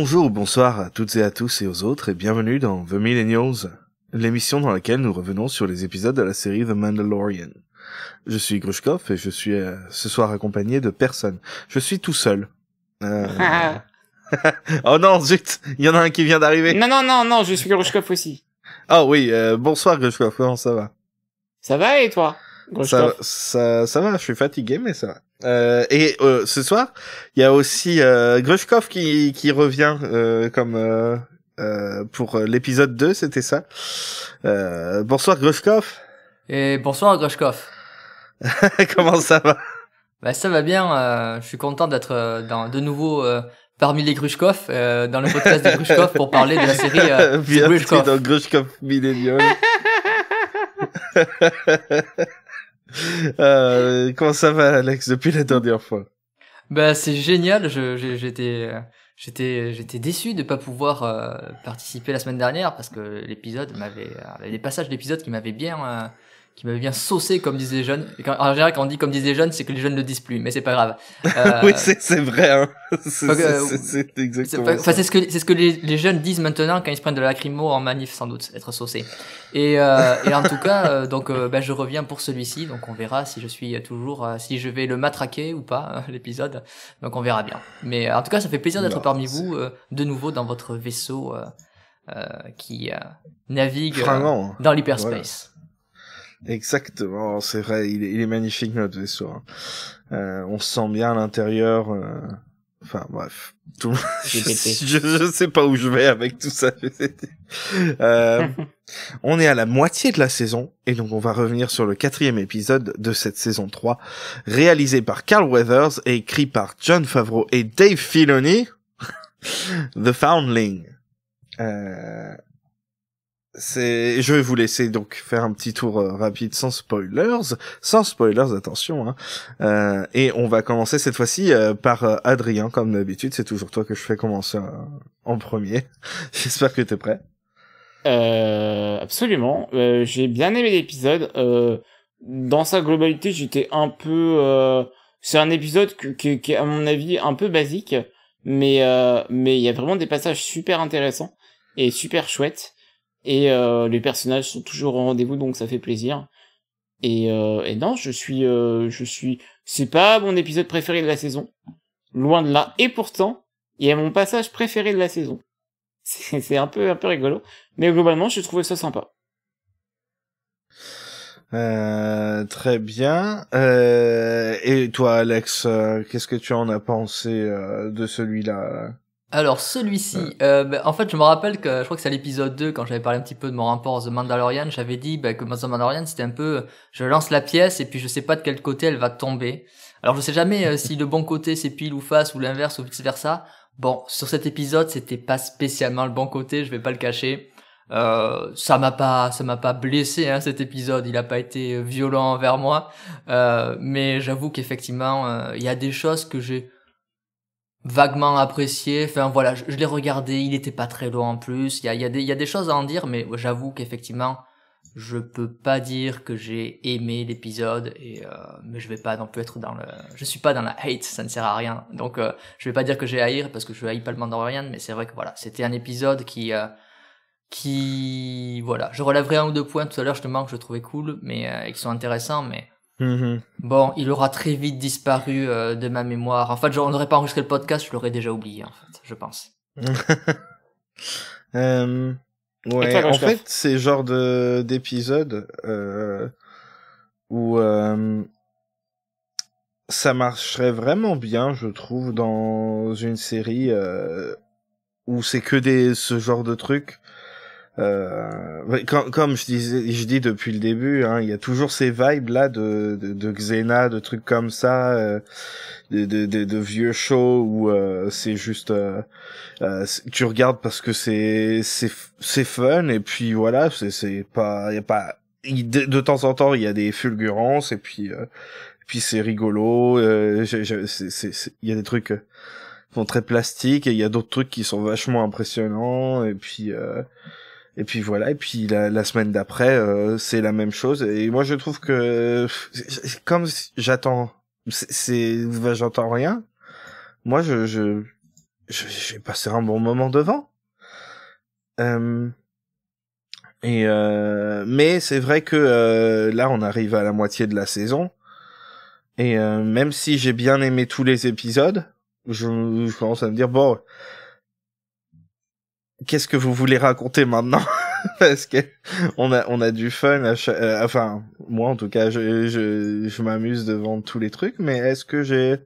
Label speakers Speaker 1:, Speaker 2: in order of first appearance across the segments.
Speaker 1: Bonjour, bonsoir à toutes et à tous et aux autres et bienvenue dans The Millennials, l'émission dans laquelle nous revenons sur les épisodes de la série The Mandalorian. Je suis Grushkov et je suis ce soir accompagné de personne. Je suis tout seul. Oh non, zut, il y en a un qui vient d'arriver.
Speaker 2: Non, je suis Grushkov aussi.
Speaker 1: Ah oui, bonsoir Grushkov, comment ça va?
Speaker 2: Ça va et toi, Grushkov?
Speaker 1: Ça va, je suis fatigué mais ça va. Ce soir, il y a aussi Grushkov qui revient pour l'épisode 2, c'était ça. Bonsoir Grushkov.
Speaker 3: Et bonsoir Grushkov.
Speaker 1: Comment ça va?
Speaker 3: Bah ça va bien, je suis content d'être de nouveau parmi les Grushkov dans le podcast des Grushkov pour parler de la série
Speaker 1: Bienvenue dans Grushkov Millennial. Comment ça va Alex depuis la dernière fois?
Speaker 3: Bah c'est génial, j'étais déçu de pas pouvoir participer la semaine dernière parce que l'épisode avait des passages d'épisodes qui m'avaient bien saucé comme disent les jeunes. En général quand on dit comme disent les jeunes c'est que les jeunes ne le disent plus mais c'est pas grave.
Speaker 1: Oui c'est vrai hein. C'est exactement ça.
Speaker 3: C'est ce que les jeunes disent maintenant quand ils se prennent de la lacrymo en manif sans doute, être saucé. Et en tout cas je reviens pour celui-ci donc on verra si je suis toujours si je vais le matraquer ou pas l'épisode. Donc on verra bien. Mais en tout cas ça fait plaisir d'être parmi vous de nouveau dans votre vaisseau qui navigue dans l'hyperspace. Voilà.
Speaker 1: Exactement, c'est vrai, il est magnifique notre vaisseau. On se sent bien à l'intérieur. Enfin bref, je sais pas où je vais avec tout ça. On est à la moitié de la saison et donc on va revenir sur le 4e épisode de cette saison 3, réalisé par Carl Weathers et écrit par Jon Favreau et Dave Filoni. The Foundling. Je vais vous laisser donc faire un petit tour rapide sans spoilers, attention, hein. Et on va commencer cette fois-ci par Adrien, comme d'habitude, c'est toujours toi que je fais commencer en premier. J'espère que t'es prêt.
Speaker 2: Absolument. J'ai bien aimé l'épisode. Dans sa globalité, j'étais un peu. C'est un épisode qui est à mon avis un peu basique, mais il y a vraiment des passages super intéressants et super chouettes. Et les personnages sont toujours au rendez-vous, donc ça fait plaisir. Et non, je suis. C'est pas mon épisode préféré de la saison, loin de là. Et pourtant, il y a mon passage préféré de la saison. C'est un peu rigolo, mais globalement, je trouvais ça sympa.
Speaker 1: Très bien. Et toi, Alex, qu'est-ce que tu en as pensé de celui-là?
Speaker 3: Alors celui-ci, en fait je me rappelle que je crois que c'est à l'épisode 2 quand j'avais parlé un petit peu de mon rapport à The Mandalorian, j'avais dit que The Mandalorian c'était un peu je lance la pièce et puis je sais pas de quel côté elle va tomber. Alors je sais jamais si le bon côté c'est pile ou face ou l'inverse ou vice versa. Bon, sur cet épisode c'était pas spécialement le bon côté, je vais pas le cacher. Ça m'a pas blessé hein, cet épisode, il a pas été violent envers moi, mais j'avoue qu'effectivement il y a des choses que j'ai vaguement apprécié, enfin voilà, je l'ai regardé, il était pas très long en plus, il y a des choses à en dire, mais j'avoue qu'effectivement, je peux pas dire que j'ai aimé l'épisode, mais je vais pas non plus être je suis pas dans la hate, ça ne sert à rien, donc je vais pas dire que j'ai haïr, parce que je haïs pas le Mandalorian, mais c'est vrai que voilà, c'était un épisode qui voilà, je relèverai 1 ou 2 points tout à l'heure, justement, que je trouvais cool, mais qui sont intéressants, mais bon, il aura très vite disparu de ma mémoire. En fait, on n'aurait pas enregistré le podcast, je l'aurais déjà oublié, en fait, je pense.
Speaker 1: Ouais, en fait, c'est le genre d'épisode où ça marcherait vraiment bien, je trouve, dans une série où c'est que ce genre de trucs. Comme je dis depuis le début, hein, il y a toujours ces vibes là de Xena, de trucs comme ça, de vieux shows où c'est juste tu regardes parce que c'est fun et puis voilà, c'est pas y a pas de temps en temps il y a des fulgurances et puis c'est rigolo, il y a des trucs qui sont très plastiques et il y a d'autres trucs qui sont vachement impressionnants et puis voilà, et puis la semaine d'après, c'est la même chose. Et moi, je trouve que comme j'entends rien. Moi, j'ai passé un bon moment devant. Mais c'est vrai que là, on arrive à la moitié de la saison. Et même si j'ai bien aimé tous les épisodes, je commence à me dire, bon, qu'est-ce que vous voulez raconter maintenant? Parce que on a du fun enfin, moi en tout cas, je m'amuse devant tous les trucs, mais est-ce que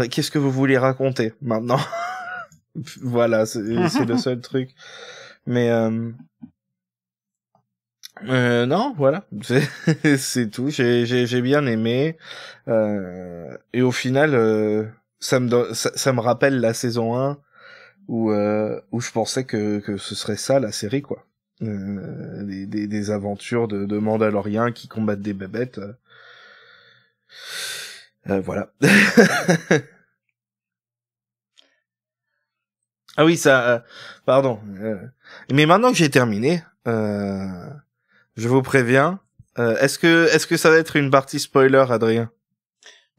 Speaker 1: qu'est-ce que vous voulez raconter maintenant? Voilà, c'est le seul truc. Mais non, voilà, c'est tout. J'ai bien aimé, et au final, ça me rappelle la saison 1 où je pensais que ce serait ça la série, quoi. Des aventures de Mandaloriens qui combattent des bébêtes. Voilà. Ah oui, ça. Pardon. Mais maintenant que j'ai terminé, je vous préviens. Est-ce que ça va être une partie spoiler, Adrien?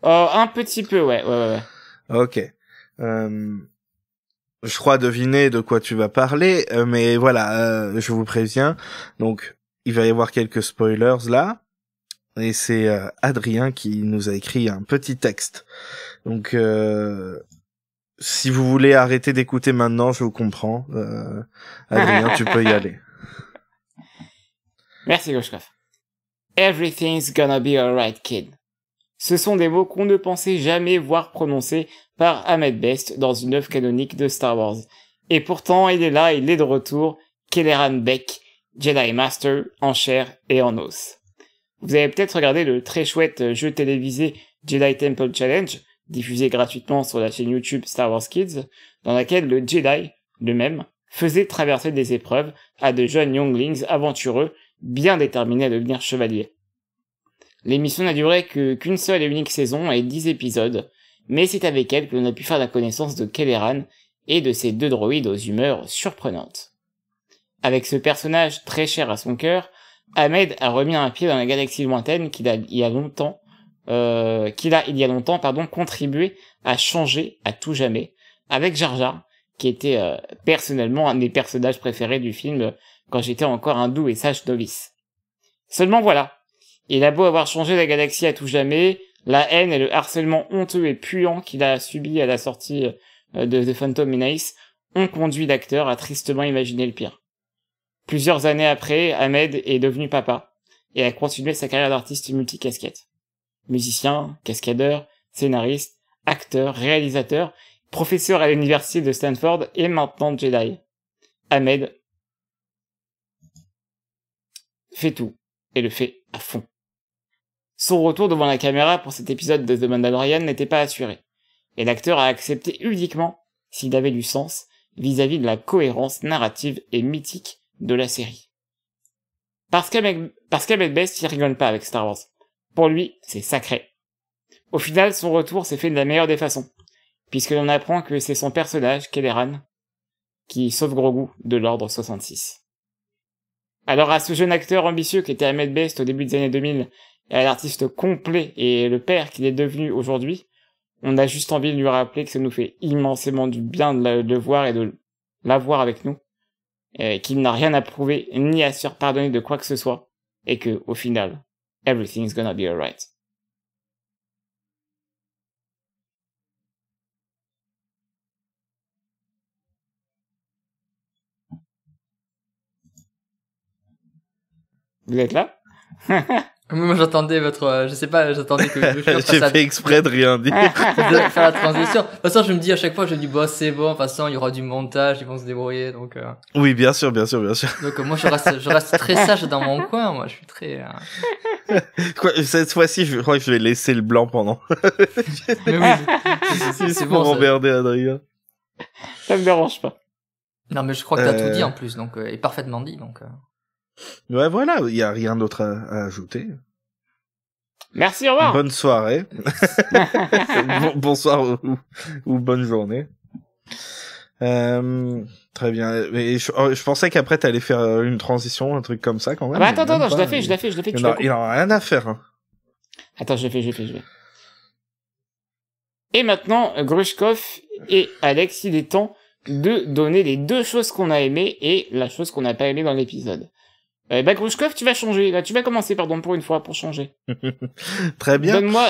Speaker 2: Un petit peu, ouais.
Speaker 1: Ok. Je crois deviner de quoi tu vas parler, mais voilà, je vous préviens. Donc, il va y avoir quelques spoilers là, et c'est Adrien qui nous a écrit un petit texte. Donc, si vous voulez arrêter d'écouter maintenant, je vous comprends. Adrien, tu peux y aller.
Speaker 2: Merci, Goshkov. Everything's gonna be alright, kid. Ce sont des mots qu'on ne pensait jamais voir prononcés par Ahmed Best dans une œuvre canonique de Star Wars. Et pourtant, il est là, il est de retour, Kelleran Beck, Jedi Master, en chair et en os. Vous avez peut-être regardé le très chouette jeu télévisé Jedi Temple Challenge, diffusé gratuitement sur la chaîne YouTube Star Wars Kids, dans laquelle le Jedi, le même, faisait traverser des épreuves à de jeunes younglings aventureux, bien déterminés à devenir chevaliers. L'émission n'a duré qu'une seule et unique saison et 10 épisodes, mais c'est avec elle que l'on a pu faire la connaissance de Kelleran et de ses 2 droïdes aux humeurs surprenantes. Avec ce personnage très cher à son cœur, Ahmed a remis un pied dans la galaxie lointaine qu'il a il y a longtemps contribué à changer à tout jamais, avec Jar Jar, qui était personnellement un des personnages préférés du film quand j'étais encore un doux et sage novice. Seulement voilà, il a beau avoir changé la galaxie à tout jamais, la haine et le harcèlement honteux et puant qu'il a subi à la sortie de The Phantom Menace ont conduit l'acteur à tristement imaginer le pire. Plusieurs années après, Ahmed est devenu papa et a continué sa carrière d'artiste multicasquette. Musicien, cascadeur, scénariste, acteur, réalisateur, professeur à l'université de Stanford et maintenant Jedi. Ahmed fait tout et le fait à fond. Son retour devant la caméra pour cet épisode de The Mandalorian n'était pas assuré, et l'acteur a accepté uniquement s'il avait du sens vis-à-vis de la cohérence narrative et mythique de la série. Parce qu'Ahmed Best, il rigole pas avec Star Wars. Pour lui, c'est sacré. Au final, son retour s'est fait de la meilleure des façons, puisque l'on apprend que c'est son personnage, Kelleran, qui sauve Grogu de l'Ordre 66. Alors à ce jeune acteur ambitieux qui était Ahmed Best au début des années 2000, et à l'artiste complet et le père qu'il est devenu aujourd'hui, on a juste envie de lui rappeler que ça nous fait immensément du bien de le voir et de l'avoir avec nous, qu'il n'a rien à prouver ni à se faire pardonner de quoi que ce soit, et que, au final, everything's gonna be alright. Vous êtes là?
Speaker 3: Moi, j'attendais je sais pas, j'attendais que
Speaker 1: j'ai fait exprès de rien dire.
Speaker 3: de faire la transition. De toute façon, je me dis à chaque fois, je me dis, bah, c'est bon, de toute façon, il y aura du montage, ils vont se débrouiller, donc,
Speaker 1: Oui, bien sûr.
Speaker 3: Donc, moi, je reste très sage dans mon coin, moi, je suis très,
Speaker 1: Quoi, cette fois-ci, je crois que je vais laisser le blanc pendant.
Speaker 3: Mais oui,
Speaker 1: c'est pour emmerder Adrien.
Speaker 2: Ça me dérange pas.
Speaker 3: Non, mais je crois que t'as tout dit en plus, donc, et parfaitement dit, donc.
Speaker 1: Ouais, voilà, il y a rien d'autre à ajouter.
Speaker 2: Merci, au revoir.
Speaker 1: Bonne soirée. Bonsoir ou bonne journée. Très bien. Mais je pensais qu'après t'allais faire une transition, un truc comme ça quand même.
Speaker 2: Ah bah attends, je la fais.
Speaker 1: Il en a rien à faire. Hein.
Speaker 2: Attends, je l'ai fait. Et maintenant, Grushkov et Alex, il est temps de donner les deux choses qu'on a aimées et la chose qu'on n'a pas aimée dans l'épisode. Grushkov, tu vas changer. Là, tu vas commencer, pour une fois, pour changer.
Speaker 1: Très bien.
Speaker 2: Donne-moi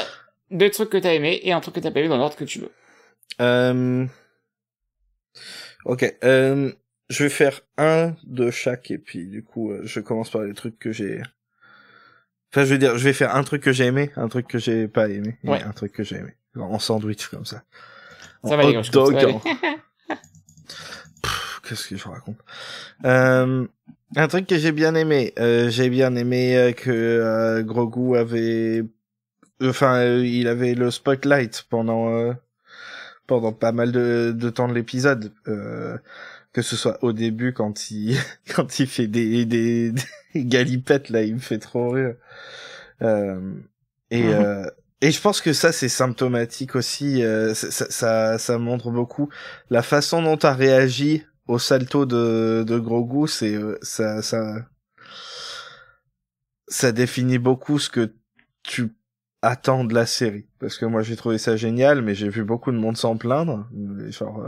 Speaker 2: deux trucs que t'as aimés et un truc que t'as pas aimé dans l'ordre que tu veux.
Speaker 1: Ok. Je vais faire un de chaque et puis du coup, je commence par les trucs que j'ai. Enfin, je vais faire un truc que j'ai aimé, un truc que j'ai pas aimé, et un truc que j'ai aimé. En sandwich comme ça.
Speaker 2: Ça va, les
Speaker 1: dog.
Speaker 2: ça va
Speaker 1: Qu'est-ce que je raconte? Un truc que j'ai bien aimé que Grogu avait, il avait le spotlight pendant pas mal de temps de l'épisode, que ce soit au début quand il quand il fait des galipettes là, il me fait trop rire. Et je pense que ça c'est symptomatique aussi, ça montre beaucoup la façon dont t'as réagi au salto de Grogu, c'est ça définit beaucoup ce que tu attends de la série, parce que moi j'ai trouvé ça génial, mais j'ai vu beaucoup de monde s'en plaindre, genre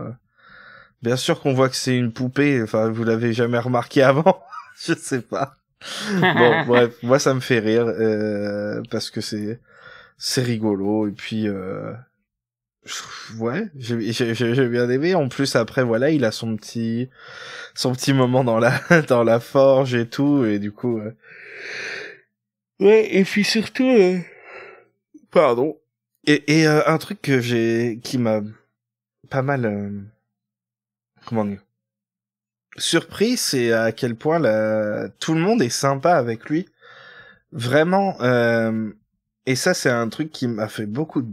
Speaker 1: bien sûr qu'on voit que c'est une poupée, enfin vous l'avez jamais remarqué avant. Je sais pas. Bon bref, moi ça me fait rire parce que c'est rigolo, et puis ouais, j'ai bien aimé. En plus après voilà, il a son petit moment dans la dans la forge et tout, et du coup ouais, et puis surtout pardon, et un truc qui m'a pas mal comment dire surpris, c'est à quel point tout le monde est sympa avec lui, vraiment, et ça c'est un truc qui m'a fait beaucoup de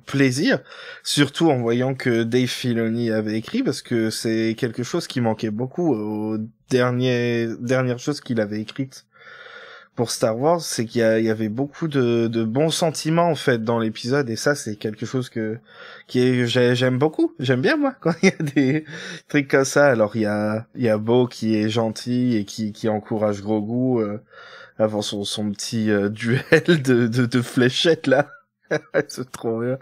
Speaker 1: plaisir, surtout en voyant que Dave Filoni avait écrit, parce que c'est quelque chose qui manquait beaucoup aux dernières choses qu'il avait écrites pour Star Wars, c'est qu'il y avait beaucoup de bons sentiments en fait dans l'épisode, et ça c'est quelque chose j'aime beaucoup, j'aime bien moi quand il y a des trucs comme ça. Alors il y a Bo qui est gentil et qui encourage Grogu avant son petit duel de fléchettes là. C'est trop bien.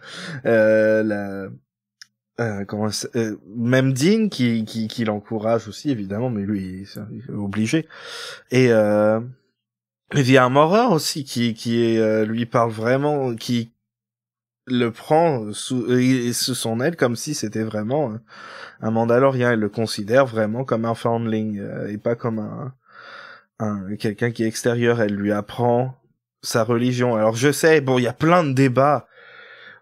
Speaker 1: Même Dean qui l'encourage aussi évidemment, mais lui il est obligé. Et il y a un Maurer aussi qui est lui parle vraiment, qui le prend sous son aile comme si c'était vraiment un Mandalorien. Il le considère vraiment comme un foundling et pas comme un quelqu'un qui est extérieur. Elle lui apprend sa religion. Alors je sais, bon, il y a plein de débats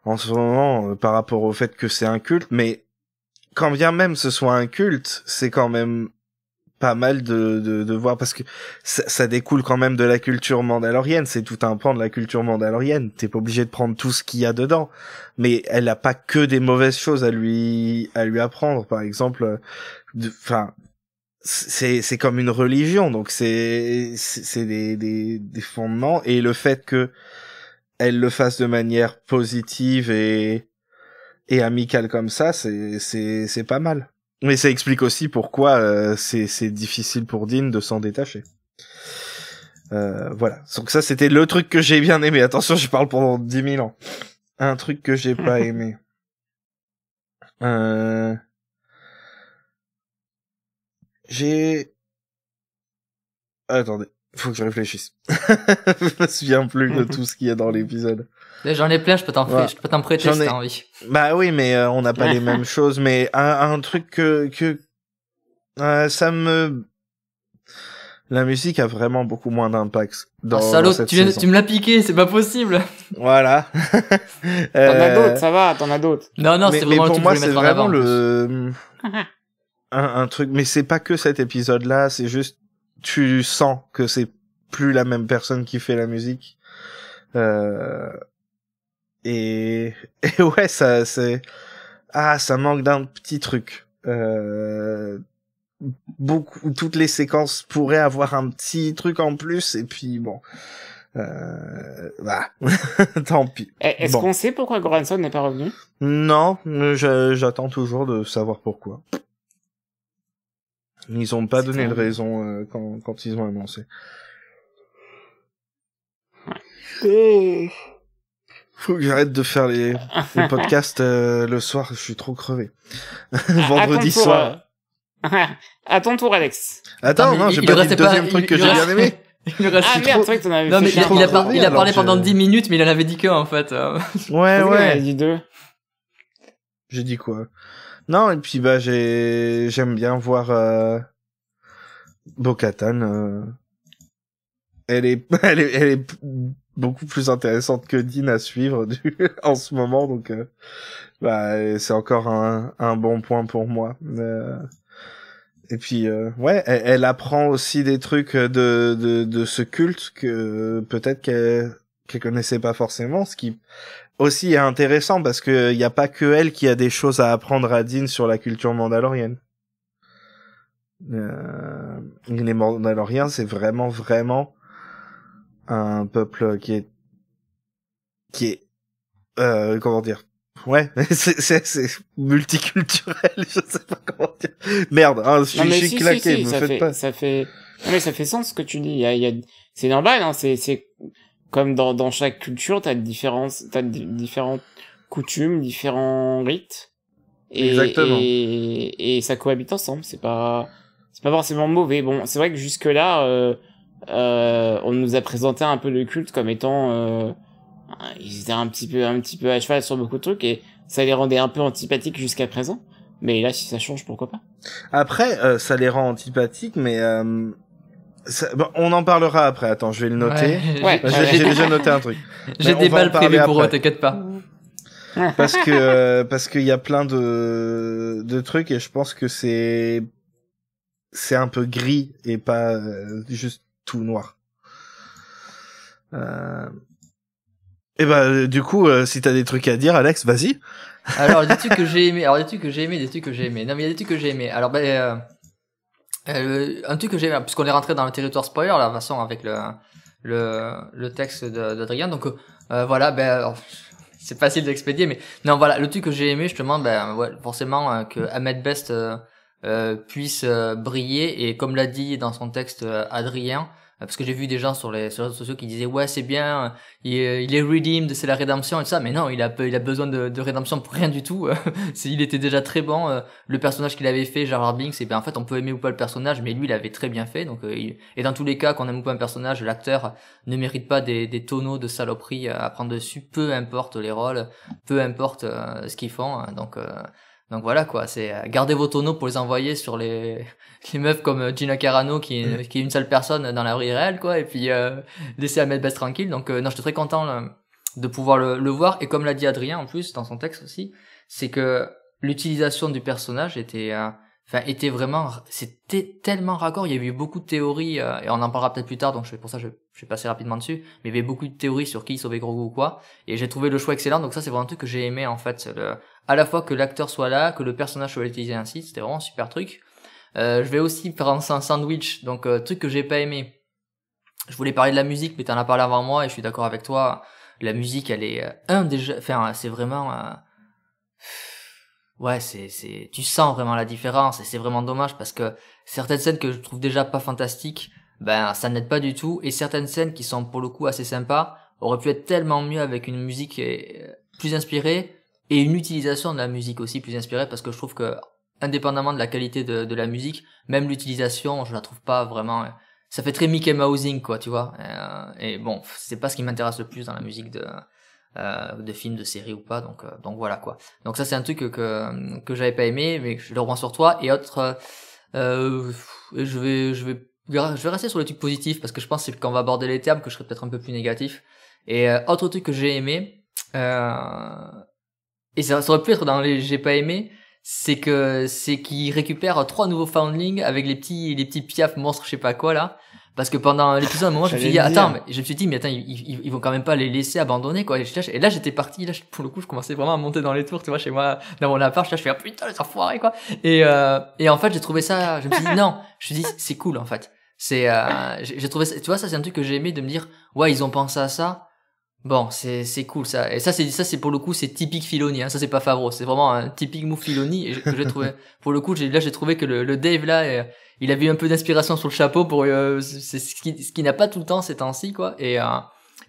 Speaker 1: en ce moment par rapport au fait que c'est un culte, mais quand bien même ce soit un culte, c'est quand même pas mal de voir, parce que ça découle quand même de la culture mandalorienne, c'est tout un pan de la culture mandalorienne, t'es pas obligé de prendre tout ce qu'il y a dedans, mais elle a pas que des mauvaises choses à lui apprendre. Par exemple, c'est comme une religion, donc c'est des fondements, et le fait que elle le fasse de manière positive et amicale comme ça, c'est pas mal. Mais ça explique aussi pourquoi c'est difficile pour Dean de s'en détacher. Voilà. Donc ça, c'était le truc que j'ai bien aimé. Attention, je parle pendant 10 000 ans. Un truc que j'ai pas aimé. Attendez, faut que je réfléchisse. Je me souviens plus de tout ce qu'il y a dans l'épisode.
Speaker 3: J'en ai plein, je peux t'en prêter si t'as envie.
Speaker 1: Bah oui, mais on n'a pas les mêmes choses. Mais un truc que ça me... La musique a vraiment beaucoup moins d'impact dans cette saison.
Speaker 3: Tu me l'as piqué, c'est pas possible.
Speaker 1: Voilà.
Speaker 2: T'en as d'autres, ça va, t'en as d'autres.
Speaker 3: Non, c'est vraiment
Speaker 1: mais pour moi, c'est vraiment
Speaker 3: le
Speaker 1: un truc. Mais c'est pas que cet épisode-là, c'est juste tu sens que c'est plus la même personne qui fait la musique. Et ouais, ça manque d'un petit truc. Toutes les séquences pourraient avoir un petit truc en plus, et puis bon, bah, tant pis.
Speaker 2: Est-ce qu'on sait pourquoi Goranson n'est pas revenu?
Speaker 1: Non, j'attends toujours de savoir pourquoi. Ils ont pas donné de raison quand ils ont annoncé. Faut que j'arrête de faire les podcasts le soir, je suis trop crevé. Vendredi soir.
Speaker 2: À ton tour, Alex.
Speaker 1: Attends, non, j'ai pas dit le deuxième truc que j'ai bien aimé.
Speaker 2: Merde, c'est vrai que t'en avais
Speaker 3: non, mais
Speaker 2: fait
Speaker 3: il a parlé pendant 10 minutes, mais il en avait dit qu'un, en fait.
Speaker 1: Ouais.
Speaker 2: Il a dit 2.
Speaker 1: J'ai dit quoi? Non, et puis bah j'aime bien voir Bo-Katan. Elle est beaucoup plus intéressante que Dean à suivre en ce moment, donc bah c'est encore un bon point pour moi. Et puis ouais, elle apprend aussi des trucs de ce culte que peut-être qu'elle connaissait pas forcément, ce qui aussi est intéressant parce que y a pas que elle qui a des choses à apprendre à Dean sur la culture mandalorienne. Les Mandaloriens, c'est vraiment un peuple qui est comment dire, ouais, c'est multiculturel, je sais pas comment dire. Merde, hein, je suis claqué, me faites pas.
Speaker 2: Non, mais ça fait sens ce que tu dis. C'est normal, hein, c'est comme dans chaque culture, t'as différentes coutumes, différents rites.
Speaker 1: Exactement.
Speaker 2: Et ça cohabite ensemble. C'est pas forcément mauvais. Bon, c'est vrai que jusque là, on nous a présenté un peu le culte comme étant ils étaient un petit peu à cheval sur beaucoup de trucs et ça les rendait un peu antipathiques jusqu'à présent, mais là si ça change, pourquoi pas.
Speaker 1: Après ça les rend antipathiques, mais bon, on en parlera après. Attends, je vais le noter.
Speaker 2: Ouais.
Speaker 1: J'ai déjà noté un truc.
Speaker 3: J'ai des balles prévues pour eux, t'inquiète pas.
Speaker 1: Parce qu'il y a plein de trucs et je pense que c'est un peu gris et pas juste tout noir. Et bah du coup si t'as des trucs à dire, Alex, vas-y.
Speaker 3: Alors des trucs que j'ai aimé, des trucs que j'ai aimé. Non mais il y a des trucs que j'ai aimé. Alors un truc que j'ai aimé, puisqu'on est rentré dans le territoire spoiler là, de toute façon avec le texte d'Adrien. Donc voilà, alors, c'est facile d'expédier, mais non voilà, le truc que j'ai aimé justement, ouais, forcément que Ahmed Best puisse briller, et comme l'a dit dans son texte Adrien, parce que j'ai vu des gens sur les réseaux sociaux qui disaient ouais c'est bien, il est redeemed, c'est la rédemption et tout ça, mais non, il a besoin de rédemption pour rien du tout. Il était déjà très bon, le personnage qu'il avait fait, Jar Jar Binks, et en fait on peut aimer ou pas le personnage, mais lui il avait très bien fait, donc et dans tous les cas, qu'on aime ou pas un personnage, l'acteur ne mérite pas des tonneaux de saloperie à prendre dessus, peu importe les rôles, peu importe ce qu'ils font, donc voilà quoi, c'est gardez vos tonneaux pour les envoyer sur les meufs comme Gina Carano qui est une seule personne dans la vie réelle quoi, et puis laissez Ahmed Best tranquille. Donc non, j'étais très content de pouvoir le voir, et comme l'a dit Adrien en plus dans son texte aussi, c'est que l'utilisation du personnage était vraiment, c'était tellement raccord. Il y avait eu beaucoup de théories et on en parlera peut-être plus tard, donc pour ça je vais passer rapidement dessus, mais il y avait beaucoup de théories sur qui sauver Grogu ou quoi, et j'ai trouvé le choix excellent. Donc ça c'est vraiment un truc que j'ai aimé en fait, à la fois que l'acteur soit là, que le personnage soit utilisé ainsi, c'était vraiment un super truc. Je vais aussi prendre un sandwich, donc truc que j'ai pas aimé. Je voulais parler de la musique, mais t'en as parlé avant moi et je suis d'accord avec toi. La musique, elle est c'est vraiment ouais, tu sens vraiment la différence, et c'est vraiment dommage parce que certaines scènes que je trouve déjà pas fantastiques, ça n'aide pas du tout, et certaines scènes qui sont pour le coup assez sympas auraient pu être tellement mieux avec une musique plus inspirée et une utilisation de la musique aussi plus inspirée, parce que je trouve que indépendamment de la qualité de la musique, même l'utilisation, je la trouve pas vraiment, ça fait très Mickey Mousing quoi, tu vois, et bon, c'est pas ce qui m'intéresse le plus dans la musique de films, de séries ou pas, donc voilà quoi. Donc ça c'est un truc que j'avais pas aimé, mais je le reprends sur toi. Et autre, je vais rester sur les trucs positifs, parce que je pense que c'est quand on va aborder les termes que je serai peut-être un peu plus négatif. Et autre truc que j'ai aimé, et ça aurait pu être dans les j'ai pas aimé, c'est qu'ils récupèrent 3 nouveaux foundlings avec les petits piafs monstres, je sais pas quoi là. Parce que pendant l'épisode, à un moment, je me suis dit, attends, ils vont quand même pas les laisser abandonner, quoi. Et là, j'étais parti, là, pour le coup, je commençais vraiment à monter dans les tours, tu vois, chez moi, dans mon appart, là, je fais, ah, putain, les enfoirés, quoi. Et en fait, j'ai trouvé ça, je me suis dit, non, je me suis dit, c'est cool, en fait. J'ai trouvé ça, tu vois, ça, c'est un truc que j'ai aimé, de me dire, ouais, ils ont pensé à ça. Bon, c'est cool, ça. Et ça, c'est pour le coup, c'est typique Filoni, hein. Ça, c'est pas Favreau. C'est vraiment un typique move Filoni. Et que j'ai trouvé, pour le coup, j'ai trouvé que le Dave, là, il avait eu un peu d'inspiration sur le chapeau pour, c'est ce qui n'a pas tout le temps ces temps-ci, quoi. Et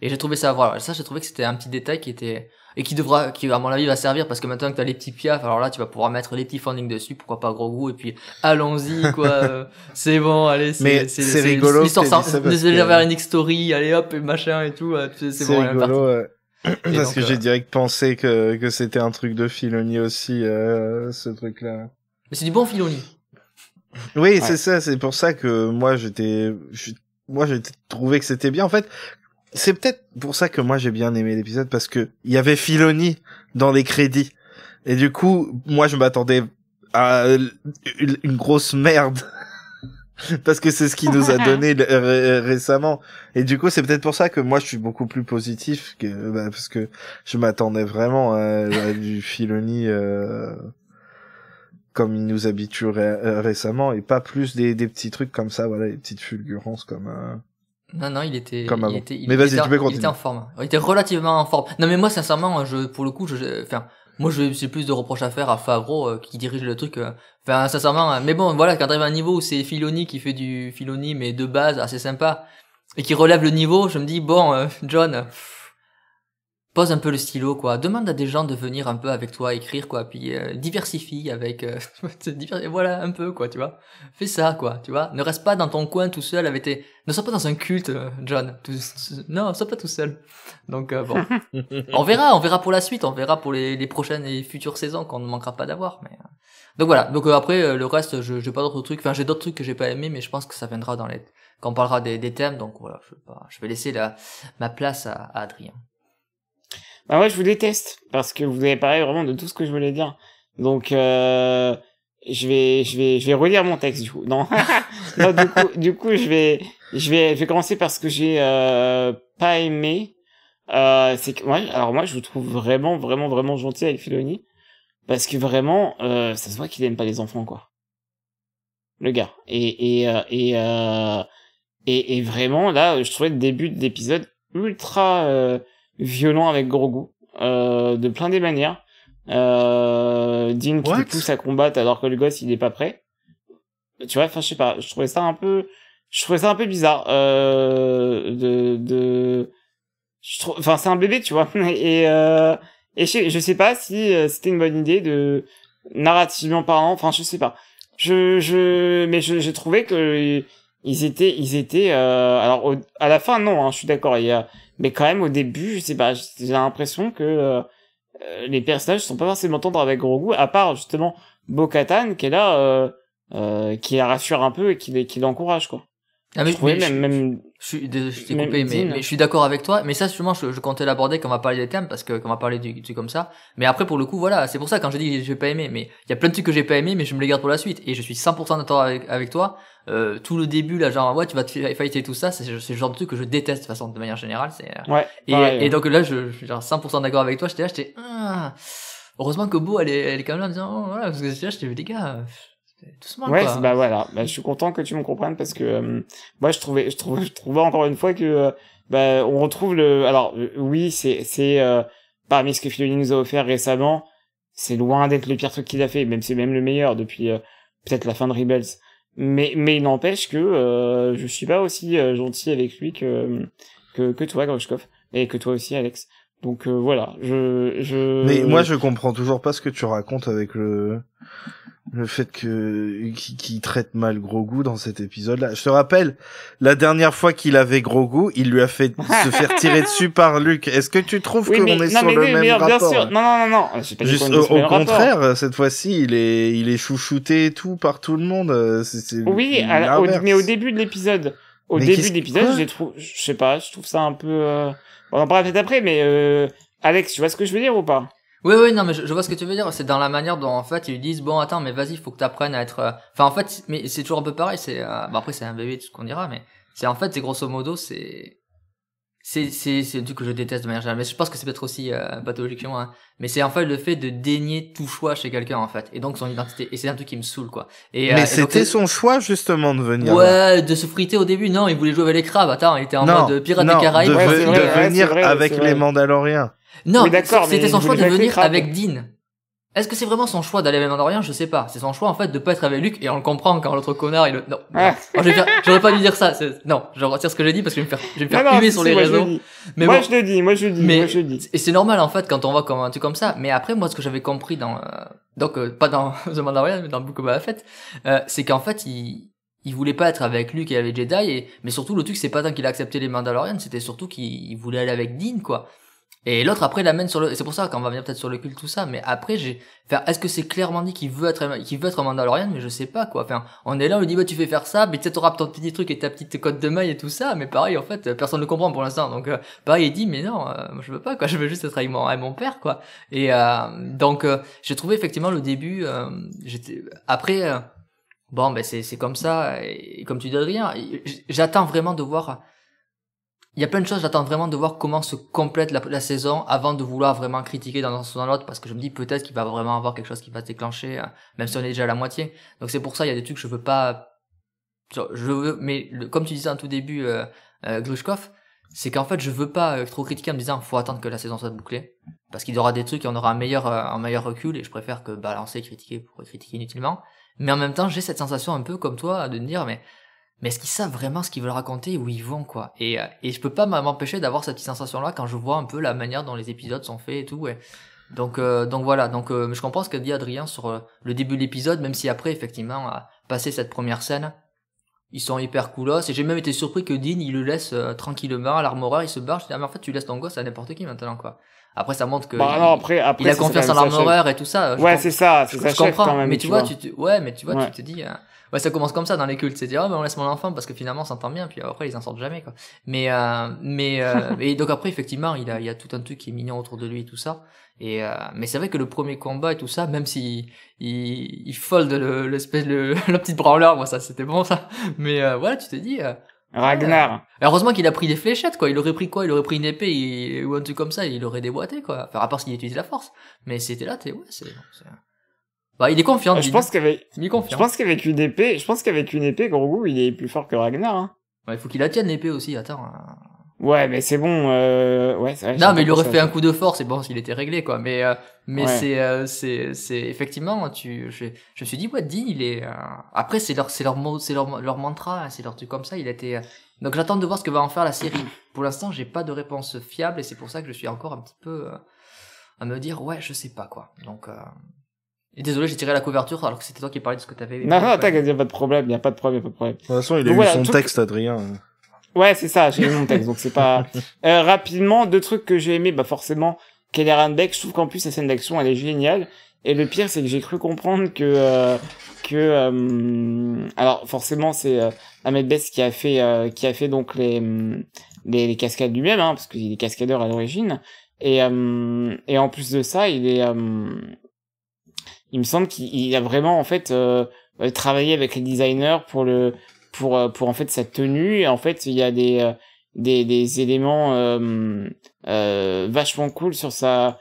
Speaker 3: Et j'ai trouvé ça, voilà, ça j'ai trouvé que c'était un petit détail qui était et qui à mon avis va servir parce que maintenant que t'as les petits piafs, alors là tu vas pouvoir mettre les petits founding dessus, pourquoi pas Grogu, et puis allons-y quoi, c'est bon, allez,
Speaker 1: c'est rigolo.
Speaker 3: L'histoire vers une story, allez hop et machin et tout, c'est bon.
Speaker 1: Rigolo. Parce
Speaker 3: donc,
Speaker 1: que j'ai direct pensé que c'était un truc de Filoni aussi, ce truc-là.
Speaker 3: Mais c'est du bon Filoni.
Speaker 1: Oui, ouais. C'est ça, c'est pour ça que moi j'ai trouvé que c'était bien. En fait, c'est peut-être pour ça que moi j'ai bien aimé l'épisode, parce que il y avait Filoni dans les crédits. Et du coup, moi je m'attendais à une grosse merde. Parce que c'est ce qu'il nous a donné récemment. Et du coup, c'est peut-être pour ça que moi je suis beaucoup plus positif parce que je m'attendais vraiment à du Filoni comme il nous habitue récemment, et pas plus des petits trucs comme ça, voilà, des petites fulgurances comme
Speaker 3: Non, il était
Speaker 1: comme avant.
Speaker 3: Mais
Speaker 1: vas-y, tu peux continuer.
Speaker 3: Il était en forme. Il était relativement en forme. Non, mais moi sincèrement, pour le coup, moi j'ai plus de reproches à faire à Favreau qui dirige le truc. Sincèrement, mais bon, voilà, quand t'arrives à un niveau où c'est Filoni qui fait du Filoni mais de base assez sympa et qui relève le niveau, je me dis bon, John, pose un peu le stylo quoi, demande à des gens de venir un peu avec toi écrire quoi, puis diversifie avec voilà un peu quoi, tu vois, fais ça quoi, tu vois, ne reste pas dans ton coin tout seul ne sois pas dans un culte, John, non, sois pas tout seul. Donc bon, on verra pour la suite, on verra pour les prochaines et futures saisons qu'on ne manquera pas d'avoir, mais donc voilà. Donc après le reste, j'ai pas d'autres trucs, j'ai d'autres trucs que j'ai pas aimé, mais je pense que ça viendra quand on parlera des thèmes, donc voilà, je vais laisser ma place à Adrien.
Speaker 2: Bah ouais, je vous déteste parce que vous avez parlé vraiment de tout ce que je voulais dire. Donc je vais relire mon texte du coup. Non, non du coup je vais commencer par ce que j'ai pas aimé. C'est que moi je vous trouve vraiment gentil avec Filoni, parce que vraiment ça se voit qu'il aime pas les enfants quoi. Le gars. Et vraiment là, je trouvais le début de l'épisode ultra violent avec Grogu, de plein des manières. Dean qui te pousse à combattre alors que le gosse il est pas prêt. Tu vois, je sais pas, je trouvais ça un peu bizarre. C'est un bébé, tu vois. Et je sais pas si c'était une bonne idée de narrativement parlant. Enfin, je sais pas. Mais j'ai trouvé que ils étaient alors à la fin non, hein, je suis d'accord. Mais quand même au début, je sais pas, j'ai l'impression que les personnages sont pas forcément tendres avec Grogu, à part justement Bo-Katan qui est là, qui la rassure un peu et qui l'encourage quoi.
Speaker 3: Ah mais je t'ai coupé, mais je suis d'accord avec toi, mais ça justement je comptais l'aborder quand on va parler des thèmes, parce que quand on va parler du truc comme ça, mais après pour le coup voilà, c'est pour ça quand je dis que j'ai pas aimé, mais il y a plein de trucs que j'ai pas aimé, mais je me les garde pour la suite, et je suis 100% d'accord avec toi. Tout le début là, genre ouais tu vas te fighter tout ça, c'est le genre de truc que je déteste de toute façon, de manière générale, c'est et donc là je suis genre 100% d'accord avec toi. J'étais heureusement que Beau elle est quand même là en disant voilà, parce que j'étais les gars doucement,
Speaker 2: ouais,
Speaker 3: quoi.
Speaker 2: Bah voilà, je suis content que tu me comprennes, parce que moi je trouvais encore une fois que on retrouve oui, c'est parmi ce que Filoni nous a offert récemment, c'est loin d'être le pire truc qu'il a fait, même c'est même le meilleur depuis peut-être la fin de Rebels. Mais il n'empêche que je suis pas aussi gentil avec lui que toi, Grushkov, et que toi aussi, Alex. Donc voilà,
Speaker 1: Mais moi je comprends toujours pas ce que tu racontes avec le fait qu'il traite mal Grogu dans cet épisode-là. Je te rappelle, la dernière fois qu'il avait Grogu, il lui a fait se faire tirer dessus par Luke. Est-ce que tu trouves qu'on est sur le même rapport?
Speaker 2: Bien sûr. Non.
Speaker 1: Juste au contraire, cette fois-ci, il est chouchouté et tout par tout le monde.
Speaker 2: Oui, mais au début de l'épisode, je sais pas, je trouve ça un peu. On en parlera peut-être après, mais Alex, tu vois ce que je veux dire ou pas?
Speaker 3: Oui, non, mais je vois ce que tu veux dire. C'est dans la manière dont, en fait, ils lui disent, bon, attends, mais vas-y, faut que t'apprennes à être, enfin, en fait, mais c'est toujours un peu pareil, après, c'est un bébé, tout ce qu'on dira, mais en fait, c'est grosso modo, c'est un truc que je déteste de manière générale, mais je pense que c'est peut-être aussi pathologique chez moi, hein. Mais c'est en fait le fait de dénier tout choix chez quelqu'un, en fait, et donc son identité, et c'est un truc qui me saoule, quoi.
Speaker 1: Mais c'était son choix, justement, de venir.
Speaker 3: Ouais, de se friter au début, non, il voulait jouer avec les crabes, attends, il était en mode pirate des Caraïbes.
Speaker 1: De venir avec les Mandaloriens.
Speaker 3: Non, oui, c'était son choix de venir avec Dean. Est-ce que c'est vraiment son choix d'aller avec Mandalorian? Je sais pas. C'est son choix, en fait, de pas être avec Luke, et on le comprend quand l'autre connard, non. J'aurais pas dû dire ça. Non, je retire ce que j'ai dit parce que je vais me faire huer sur les réseaux.
Speaker 2: Mais moi, je le dis.
Speaker 3: Et c'est normal, en fait, quand on voit comme un truc comme ça. Mais après, moi, ce que j'avais compris pas dans The Mandalorian, mais dans Book of Boba Fett, c'est qu'en fait, il voulait pas être avec Luke et avec Jedi, mais surtout, le truc, c'est pas tant qu'il a accepté les Mandalorians, c'était surtout qu'il voulait aller avec Din, quoi. Et l'autre après l'amène c'est pour ça qu'on va venir peut-être sur le culte tout ça, mais après est-ce que c'est clairement dit qu'il veut être un Mandalorian? Mais je sais pas quoi. Enfin, on est là, on lui dit bah tu fais faire ça, mais peut-être t'auras ton petit truc et ta petite cote de maille et tout ça, mais pareil en fait personne ne comprend pour l'instant. Donc pareil il dit mais non, moi je veux pas quoi, je veux juste être avec mon père quoi. Et donc j'ai trouvé effectivement le début bon ben c'est comme ça et comme tu dis Adrien, j'attends vraiment de voir. Il y a plein de choses, j'attends vraiment de voir comment se complète la saison avant de vouloir vraiment critiquer dans un sens ou dans l'autre, parce que je me dis peut-être qu'il va vraiment avoir quelque chose qui va se déclencher, même si on est déjà à la moitié. Donc c'est pour ça, il y a des trucs que je veux pas, mais comme tu disais en tout début, Grushkov, c'est qu'en fait je veux pas trop critiquer en me disant faut attendre que la saison soit bouclée, parce qu'il y aura des trucs et on aura un meilleur recul, et je préfère que balancer, critiquer pour critiquer inutilement. Mais en même temps, j'ai cette sensation un peu comme toi de me dire mais est-ce qu'ils savent vraiment ce qu'ils veulent raconter, où ils vont, quoi? Et je peux pas m'empêcher d'avoir cette petite sensation-là quand je vois un peu la manière dont les épisodes sont faits et tout, ouais. Donc voilà. Je comprends ce qu'a dit Adrien sur le début de l'épisode, même si après, effectivement, passer cette première scène, ils sont hyper coolos. Et j'ai même été surpris que Dean, il le laisse tranquillement à l'armoreur, il se barre. Je dis, mais en fait, tu laisses ton gosse à n'importe qui maintenant, quoi. Après, ça montre que il a confiance en l'armoreur et tout ça.
Speaker 2: Ouais, c'est ça, c'est ça. Je comprends. Quand même,
Speaker 3: mais tu vois, tu te dis, ouais, ça commence comme ça dans les cultes, c'est dire, on laisse mon enfant parce que finalement, on s'entend bien, puis après, ils en sortent jamais, quoi. Et donc après, effectivement, il y a tout un truc qui est mignon autour de lui et tout ça. Mais c'est vrai que le premier combat et tout ça, même si il fold la petite branleur, moi, ça, c'était bon, ça. Mais, voilà, tu te dis,
Speaker 2: Ragnar.
Speaker 3: Heureusement qu'il a pris des fléchettes, quoi. Il aurait pris quoi? Il aurait pris une épée ou un truc comme ça, il aurait déboîté, quoi. Enfin, à part s'il utilise la force. Mais c'était là, bah, il est confiant.
Speaker 2: Je pense qu'avec une épée, Grogu, il est plus fort que Ragnar, hein.
Speaker 3: Ouais, il faut qu'il la tienne, l'épée aussi, attends.
Speaker 2: Ouais, mais c'est bon, ouais, c'est vrai.
Speaker 3: Non, mais il aurait fait un coup de force, et bon, s'il était réglé, quoi. Mais ouais. c'est, effectivement, je me suis dit, ouais, Dean, il est, après, c'est leur mantra, hein, c'est leur truc comme ça, il était, donc j'attends de voir ce que va en faire la série. Pour l'instant, j'ai pas de réponse fiable, et c'est pour ça que je suis encore un petit peu, à me dire, ouais, je sais pas, quoi. Donc, et désolé, j'ai tiré la couverture alors que c'était toi qui parlais de ce que t'avais.
Speaker 2: Non, t'inquiète, y a pas de problème. De toute
Speaker 1: façon, il a eu son texte, Adrien.
Speaker 2: Ouais, c'est ça, j'ai eu mon texte, donc c'est pas... rapidement, deux trucs que j'ai aimé, bah forcément, Kelleran Beck, je trouve qu'en plus, la scène d'action, elle est géniale. Et le pire, c'est que j'ai cru comprendre que alors, forcément, c'est Ahmed Best qui a fait donc les cascades lui-même, hein, parce qu'il est cascadeur à l'origine. Et en plus de ça, il me semble qu'il a vraiment en fait travaillé avec les designers pour en fait sa tenue, et en fait il y a des éléments vachement cool sur sa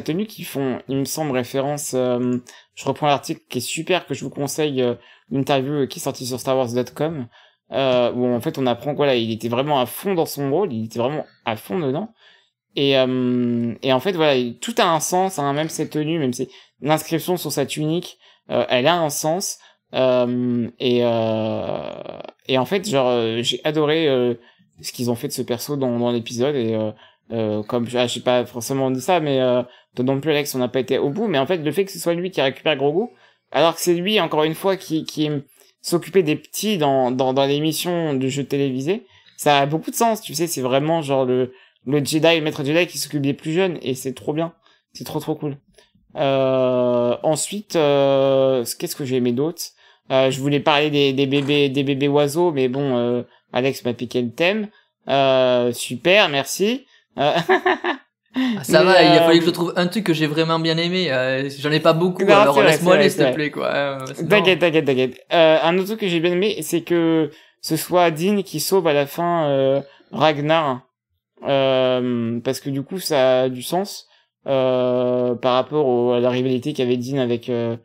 Speaker 2: tenue qui font, il me semble, référence, je reprends l'article qui est super, que je vous conseille, l'interview qui est sortie sur StarWars.com, où en fait on apprend que voilà, il était vraiment à fond dans son rôle, il était vraiment à fond dedans. Et en fait voilà, tout a un sens, hein, même cette tenue, même si l'inscription sur sa tunique, elle a un sens. Et en fait genre j'ai adoré ce qu'ils ont fait de ce perso dans l'épisode, et comme je sais pas forcément dit ça, mais toi non plus Alex, on n'a pas été au bout, mais en fait le fait que ce soit lui qui récupère Grogu, alors que c'est lui encore une fois qui s'occupait des petits dans l'émission de jeux télévisés, ça a beaucoup de sens, tu sais, c'est vraiment genre le Jedi, le maître Jedi qui s'occupe des plus jeunes, et c'est trop bien, c'est trop cool. Ensuite qu'est-ce que j'ai aimé d'autre? Je voulais parler des bébés oiseaux, mais bon, Alex m'a piqué le thème. Super, merci.
Speaker 3: Ça va, il a fallu que je trouve un truc que j'ai vraiment bien aimé. J'en ai pas beaucoup, non, alors laisse-moi aller, s'il te plaît, quoi.
Speaker 2: T'inquiète. Un autre truc que j'ai bien aimé, c'est que ce soit Dean qui sauve à la fin Ragnar, parce que du coup, ça a du sens par rapport à la rivalité qu'avait Dean avec je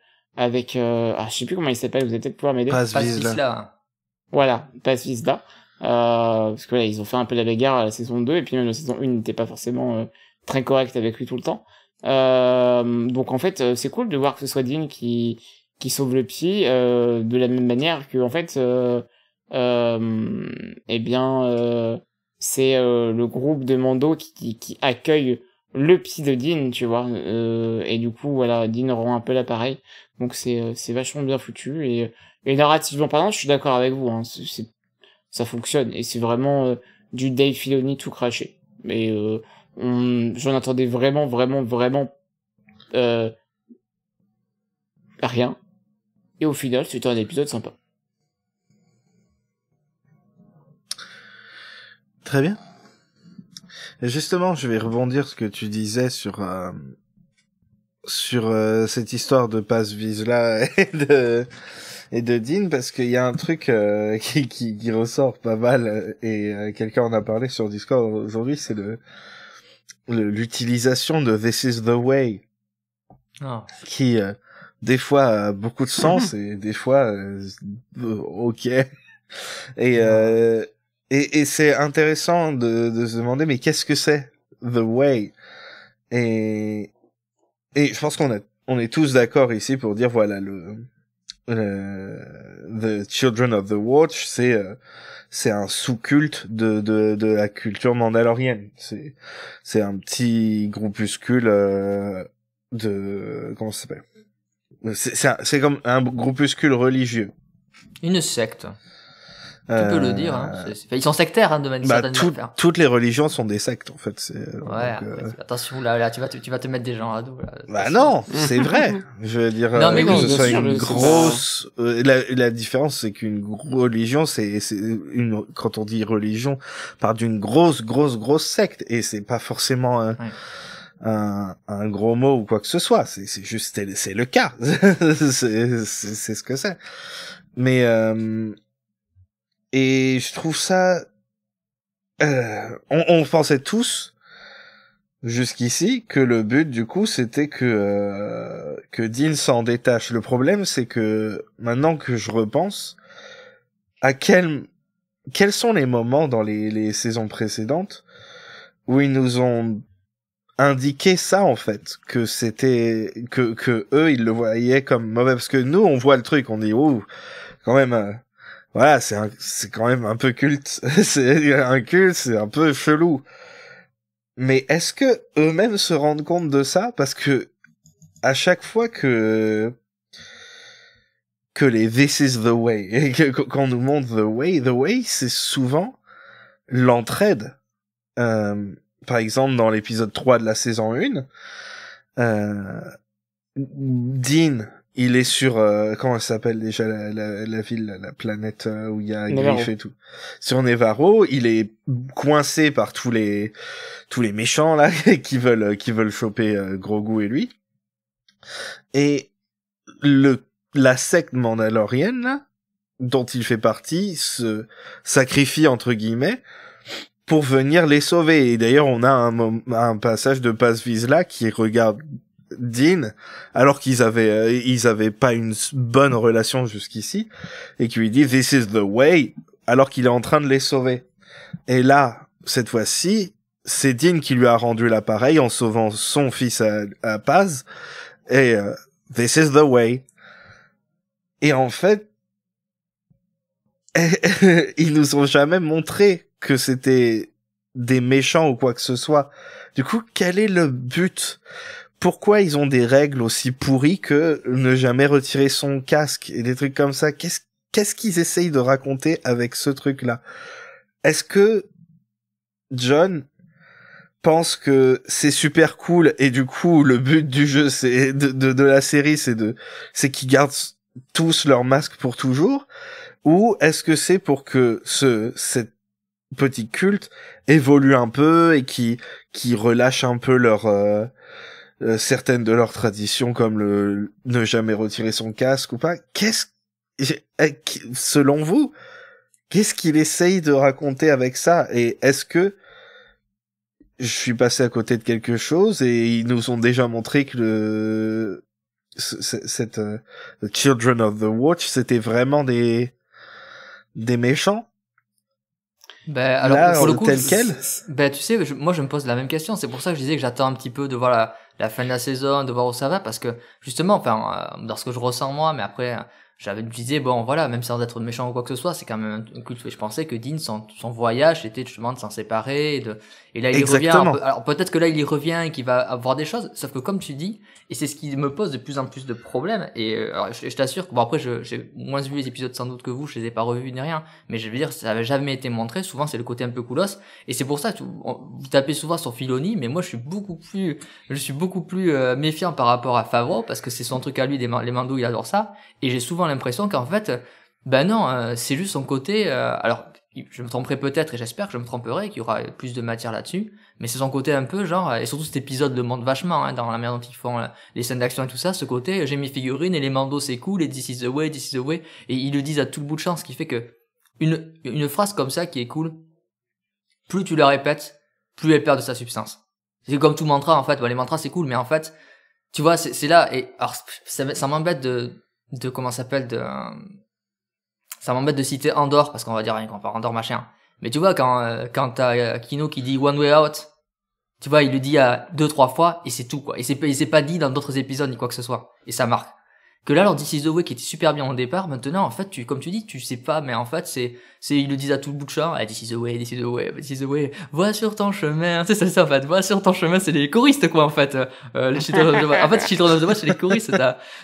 Speaker 2: sais plus comment il s'appelle, vous allez peut-être pouvoir m'aider.
Speaker 1: Paz Vizsla.
Speaker 2: Voilà, Paz Vizsla. Parce que voilà, ils ont fait un peu la bagarre à la saison 2, et puis même la saison 1 n'était pas forcément très correcte avec lui tout le temps. Donc en fait, c'est cool de voir que ce soit Dean qui sauve le psy, de la même manière que en fait, eh bien, c'est le groupe de Mando qui accueille le psy de Dean, tu vois, et du coup voilà, Dean rend un peu l'appareil, donc c'est vachement bien foutu et narrativement parlant, je suis d'accord avec vous, hein, ça fonctionne et c'est vraiment du Dave Filoni tout craché, mais j'en attendais vraiment euh, rien, et au final c'était un épisode sympa.
Speaker 1: Très bien. Et justement, je vais rebondir ce que tu disais sur cette histoire de Paz Vizsla et de Dean, parce qu'il y a un truc qui ressort pas mal, et quelqu'un en a parlé sur Discord aujourd'hui, c'est l'utilisation de This is the way, qui des fois a beaucoup de sens et des fois ok, et c'est intéressant de se demander mais qu'est-ce que c'est the way, et je pense on est tous d'accord ici pour dire voilà The Children of the Watch, c'est un sous-culte de la culture mandalorienne. C'est un petit groupuscule comment ça s'appelle? C'est comme un groupuscule religieux.
Speaker 3: Une secte. Tu peux le dire, hein. Ils sont sectaires, hein, de manière certaine.
Speaker 1: Toutes les religions sont des sectes, en fait.
Speaker 3: Ouais, attention, là, tu vas te mettre des gens à dos, là.
Speaker 1: Bah non, c'est vrai. Je veux dire,
Speaker 3: non, mais
Speaker 1: que
Speaker 3: oui,
Speaker 1: ce soit
Speaker 2: sûr,
Speaker 1: une grosse, la différence, c'est qu'une religion, quand on dit religion, part d'une grosse secte, et c'est pas forcément un gros mot ou quoi que ce soit. C'est juste, c'est le cas. c'est ce que c'est. Mais, et je trouve ça, on pensait tous jusqu'ici que le but du coup c'était que Dean s'en détache. Le problème c'est que maintenant que je repense à quels sont les moments dans les saisons précédentes où ils nous ont indiqué ça, en fait, que c'était que eux ils le voyaient comme mauvais, parce que nous on voit le truc, on dit oh quand même voilà, c'est quand même un peu culte. C'est un culte, c'est un peu chelou. Mais est-ce que eux-mêmes se rendent compte de ça? Parce que à chaque fois que les This is the way, et qu'on nous montre the way, c'est souvent l'entraide. Par exemple, dans l'épisode 3 de la saison 1, Dean, il est sur comment elle s'appelle déjà la ville, la planète où il y a Griff et tout. Sur Nevarro, il est coincé par tous les méchants là qui veulent choper Grogu et lui. Et la secte mandalorienne là, dont il fait partie, se sacrifie entre guillemets pour venir les sauver. Et d'ailleurs, on a un passage de Paz Vizsla qui regarde Dean, alors qu'ils avaient pas une bonne relation jusqu'ici, et qui lui dit This is the way, alors qu'il est en train de les sauver. Et là, cette fois-ci, c'est Dean qui lui a rendu l'appareil en sauvant son fils à Paz, et This is the way. Et en fait, ils nous ont jamais montré que c'était des méchants ou quoi que ce soit. Du coup, quel est le but? Pourquoi ils ont des règles aussi pourries que ne jamais retirer son casque et des trucs comme ça? Qu'est-ce qu'ils essayent de raconter avec ce truc-là? Est-ce que John pense que c'est super cool et du coup le but du jeu c'est de la série c'est qu'ils gardent tous leur masque pour toujours? Ou est-ce que c'est pour que cette petit culte évolue un peu et qui relâche un peu certaines de leurs traditions, comme le ne jamais retirer son casque ou pas? Selon vous, qu'est-ce qu'il essaye de raconter avec ça? Et est-ce que je suis passé à côté de quelque chose et ils nous ont déjà montré que cette The Children of the Watch, c'était vraiment des méchants?
Speaker 3: Ben, alors,
Speaker 1: là,
Speaker 3: pour le coup,
Speaker 1: tel quel.
Speaker 3: Ben, tu sais, moi, je me pose la même question. C'est pour ça que je disais que j'attends un petit peu de voir la fin de la saison, de voir où ça va, parce que, justement, enfin, dans ce que je ressens moi, mais après, je disais, bon, voilà, même sans être méchant ou quoi que ce soit, c'est quand même un culte. Je pensais que Dean, son voyage, c'était justement de s'en séparer, et là, il y revient. Alors, peut-être que là, il y revient et qu'il va avoir des choses, sauf que comme tu dis, et c'est ce qui me pose de plus en plus de problèmes, et alors, je t'assure que, bon, après, j'ai moins vu les épisodes sans doute que vous, je les ai pas revus ni rien, mais je veux dire, ça avait jamais été montré, souvent, c'est le côté un peu coolos, et c'est pour ça que vous tapez souvent sur Filoni, mais moi, je suis beaucoup plus méfiant par rapport à Favreau, parce que c'est son truc à lui, les Mando, il adore ça, et j'ai souvent l'impression qu'en fait, ben non, c'est juste son côté, alors, je me tromperai peut-être, et j'espère que je me tromperai, qu'il y aura plus de matière là-dessus, mais c'est son côté un peu genre, et surtout cet épisode le montre vachement, hein, dans la manière dont ils font les scènes d'action et tout ça, ce côté, j'ai mes figurines, et les Mando c'est cool, et this is the way, et ils le disent à tout le bout de champ, ce qui fait que, une phrase comme ça qui est cool, plus tu la répètes, plus elle perd de sa substance. C'est comme tout mantra, en fait, les mantras c'est cool, mais en fait, tu vois, c'est là, et alors, ça m'embête de comment ça s'appelle, ça m'embête de citer Andor, parce qu'on va dire rien qu'on parle Andor machin. Mais tu vois, quand t'as Kino qui dit One Way Out, tu vois, il le dit à 2-3 fois, et c'est tout, quoi. Et c'est pas dit dans d'autres épisodes, ni quoi que ce soit. Et ça marque. Que là, leur This is the way qui était super bien au départ, maintenant, en fait, comme tu dis, tu sais pas, mais en fait, ils le disent à tout le bout de champ, This is the way, this is the way, this is the way, vois sur ton chemin, c'est ça, en fait, vois sur ton chemin, c'est les choristes, quoi, en fait, les Children of the Watch. En fait, Children of the Watch, c'est les choristes,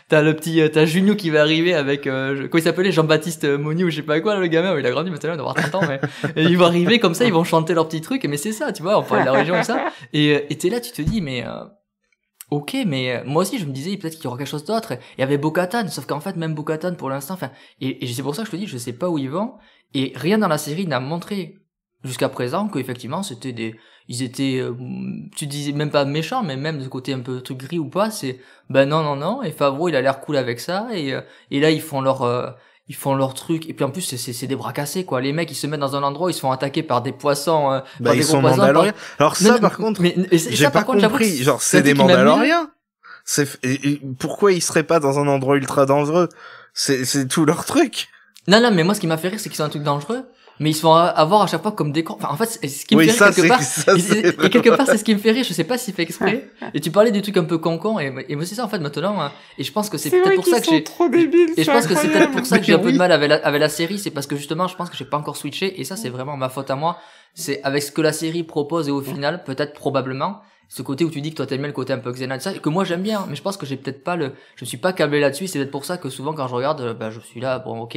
Speaker 3: t'as Junio qui va arriver avec, comment il s'appelait, Jean-Baptiste Moni ou je sais pas quoi, le gamin, il a grandi maintenant, il doit avoir 30 ans, mais, et ils vont arriver comme ça, ils vont chanter leur petit truc, mais c'est ça, tu vois, on parle de la région et ça, et t'es là, tu te dis, mais, ok, mais moi aussi je me disais peut-être qu'il y aura quelque chose d'autre. Il y avait Bo-Katan, sauf qu'en fait même Bo-Katan pour l'instant, enfin, et c'est pour ça que je te dis, je sais pas où ils vont. Et rien dans la série n'a montré jusqu'à présent qu'effectivement ils étaient, tu disais même pas méchants, mais même de côté un peu truc gris ou pas, c'est ben non. Et Favreau il a l'air cool avec ça, et là ils font leur truc, et puis en plus c'est des bras cassés, quoi. Les mecs ils se mettent dans un endroit, ils se font attaquer par des poissons, par
Speaker 1: ils
Speaker 3: des
Speaker 1: sont
Speaker 3: gros poissons.
Speaker 1: Mandaloriens. Alors ça, par contre, j'ai pas compris. Genre, c'est des Mandaloriens. Pourquoi ils seraient pas dans un endroit ultra dangereux? C'est tout leur truc.
Speaker 3: Non, mais moi ce qui m'a fait rire, c'est qu'ils sont un truc dangereux, mais ils se font avoir à chaque fois comme des cons. Enfin, en fait, ce qui me fait rire quelque part, et quelque part, c'est ce qui me fait rire, je sais pas s'il fait exprès. Et tu parlais des trucs un peu con, et moi c'est ça, en fait, maintenant, et je pense que c'est peut-être pour ça que j'ai,
Speaker 2: trop débiles,
Speaker 3: et je pense que c'est peut-être pour ça que j'ai un peu de mal avec la série, c'est parce que justement, je pense que j'ai pas encore switché, et ça, c'est vraiment ma faute à moi. C'est avec ce que la série propose, et au final, peut-être, probablement, ce côté où tu dis que toi t'aimes bien le côté un peu Xena et ça, et que moi j'aime bien, mais je pense que j'ai peut-être pas je suis pas câblé là-dessus, c'est peut-être pour ça que souvent quand je regarde, je suis là, bon, ok.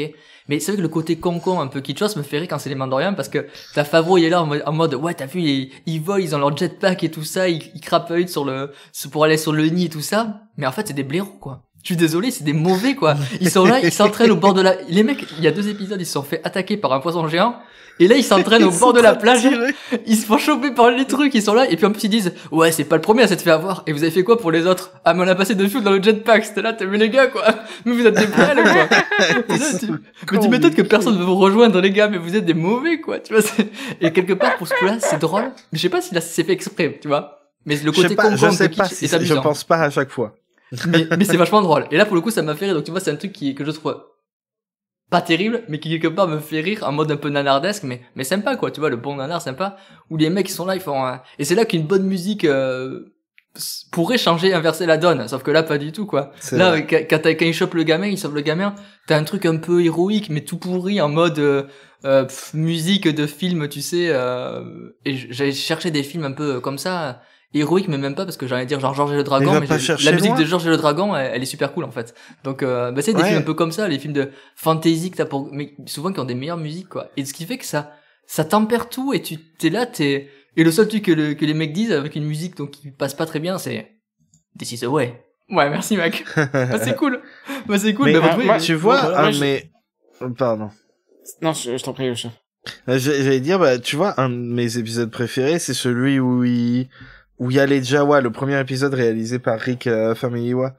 Speaker 3: Mais c'est vrai que le côté con un peu kitschos me fait rire quand c'est les Mandaloriens, parce que t'as Favreau, il est là en mode, ouais, t'as vu, ils volent, ils ont leur jetpack et tout ça, ils crapeutent pour aller sur le nid et tout ça, mais en fait c'est des blaireaux, quoi. Je suis désolé, c'est des mauvais, quoi. Ils sont là, ils s'entraînent au bord de les mecs, il y a 2 épisodes, ils se sont fait attaquer par un poisson géant, et là, ils s'entraînent au bord de la plage. Ils se font choper par les trucs, ils sont là, et puis en plus ils disent, ouais, c'est pas le premier à s'être fait avoir. Et vous avez fait quoi pour les autres? Ah, mais on a passé 2 jours dans le jetpack, c'était là, t'as vu les gars, quoi. Mais vous êtes des prêles, quoi. Mais tu m'étonnes que personne veut vous rejoindre, les gars, mais vous êtes des mauvais, quoi. Tu vois, et quelque part, pour ce coup-là, c'est drôle. Mais je sais pas si là, c'est fait exprès, tu vois. Mais le côté con,
Speaker 1: je sais pas si je pense pas à chaque fois.
Speaker 3: mais c'est vachement drôle. Et là, pour le coup, ça m'a fait rire. Donc, tu vois, c'est un truc que je trouve pas terrible, mais qui quelque part me fait rire en mode un peu nanardesque, mais sympa, quoi. Tu vois, le bon nanar sympa, où les mecs, ils sont là, ils font et c'est là qu'une bonne musique, pourrait changer, inverser la donne. Sauf que là, pas du tout, quoi. Là, quand ils chopent le gamin, ils sauvent le gamin, t'as un truc un peu héroïque, mais tout pourri en mode, musique de film, tu sais, et j'avais cherché des films un peu comme ça, héroïque, mais même pas, parce que j'allais dire genre Georges et le Dragon, mais la musique de Georges et le Dragon, elle est super cool, en fait. Donc, c'est des films un peu comme ça, les films de fantasy que mais souvent qui ont des meilleures musiques, quoi. Et ce qui fait que ça tempère tout, et t'es là, et le seul truc que les mecs disent avec une musique donc qui passe pas très bien, c'est This is the way. Ouais, merci mec. C'est cool. C'est cool.
Speaker 1: Mais tu vois, mais pardon.
Speaker 2: Non, je t'en prie, le chat.
Speaker 1: J'allais dire, tu vois, un de mes épisodes préférés, c'est celui où il y a les Jawa, le premier épisode réalisé par Rick Famuyiwa,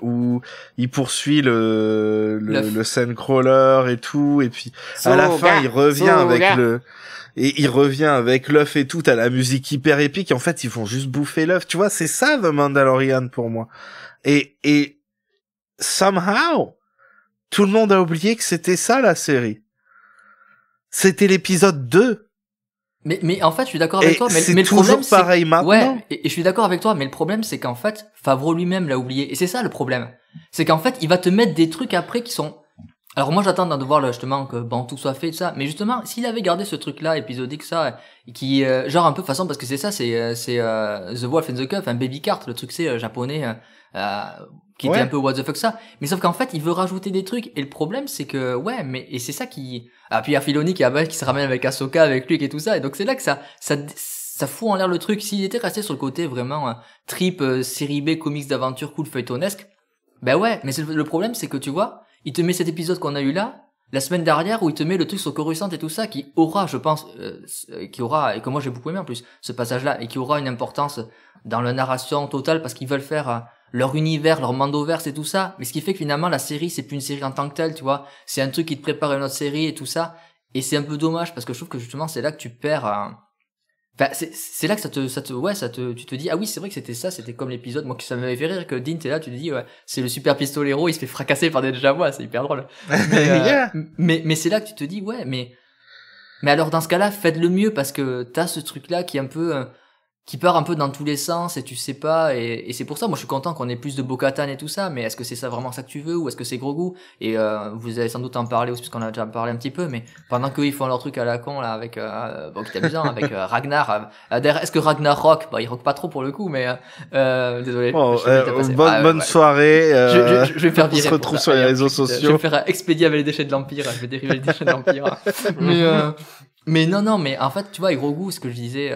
Speaker 1: où il poursuit le Sandcrawler et tout, et puis à la fin il revient avec l'œuf et tout, à la musique hyper épique, et en fait ils font juste bouffer l'œuf, tu vois, c'est ça The Mandalorian pour moi. Et somehow tout le monde a oublié que c'était ça la série. C'était l'épisode 2.
Speaker 3: Mais en fait, je suis d'accord avec
Speaker 1: Et
Speaker 3: toi, mais
Speaker 1: c'est
Speaker 3: le
Speaker 1: toujours
Speaker 3: problème, c'est...
Speaker 1: pareil maintenant.
Speaker 3: Ouais, et je suis d'accord avec toi, mais le problème, c'est qu'en fait, Favreau lui-même l'a oublié. Et c'est ça le problème. C'est qu'en fait, il va te mettre des trucs après qui sont... Alors moi, j'attends de voir justement que bon, tout soit fait, tout ça. Mais justement, s'il avait gardé ce truc-là, épisodique, ça, qui, genre un peu façon, parce que c'est ça, c'est The Wolf and the Cuff, un baby cart, le truc c'est japonais, qui était un peu what the fuck ça. Mais sauf qu'en fait, il veut rajouter des trucs. Et le problème, c'est que, ouais, mais, et c'est ça qui... Ah, puis il y a Filoni qui se ramène avec Ahsoka, avec Luke et tout ça. Et donc c'est là que ça fout en l'air le truc. S'il était resté sur le côté vraiment trip, série B, comics d'aventure, cool, feuilletonesque, ben ouais, mais le problème, c'est que tu vois, il te met cet épisode qu'on a eu là, la semaine dernière, où il te met le truc sur Coruscant et tout ça, qui aura, je pense, qui aura, et que moi j'ai beaucoup aimé en plus, ce passage-là, et qui aura une importance dans la narration totale, parce qu'ils veulent faire leur univers, leur Mandoverse et tout ça, mais ce qui fait que finalement la série, c'est plus une série en tant que telle, tu vois, c'est un truc qui te prépare à une autre série et tout ça, et c'est un peu dommage, parce que je trouve que justement, c'est là que tu perds... Enfin, c'est là que tu te dis, ah oui, c'est vrai que c'était ça, c'était comme l'épisode, moi, que ça m'avait fait rire que Dean, t'es là, tu te dis, ouais, c'est le super pistolero, il se fait fracasser par des Jawas, c'est hyper drôle. Mais c'est là que tu te dis, ouais, mais alors dans ce cas-là, faites-le mieux, parce que t'as ce truc-là qui est un peu, qui part un peu dans tous les sens, et tu sais pas, et c'est pour ça, moi, je suis content qu'on ait plus de Bo-Katan et tout ça, mais est-ce que c'est ça vraiment ça que tu veux, ou est-ce que c'est Grogu? Et, vous allez sans doute en parler aussi, parce qu'on a déjà parlé un petit peu, mais pendant qu'eux, ils font leur truc à la con, là, avec, bon, qui est amusant, avec, Ragnar, d'ailleurs, est-ce que Ragnar rock? Bah, il rock pas trop pour le coup, mais, désolé.
Speaker 1: Bon, bonne soirée,
Speaker 3: je vais me faire virer.
Speaker 1: On se retrouve sur les réseaux sociaux.
Speaker 3: Je vais me faire expédier avec les déchets de l'Empire, je vais dériver les déchets de l'Empire. Mais non, mais en fait, tu vois, et Grogu, ce que je disais,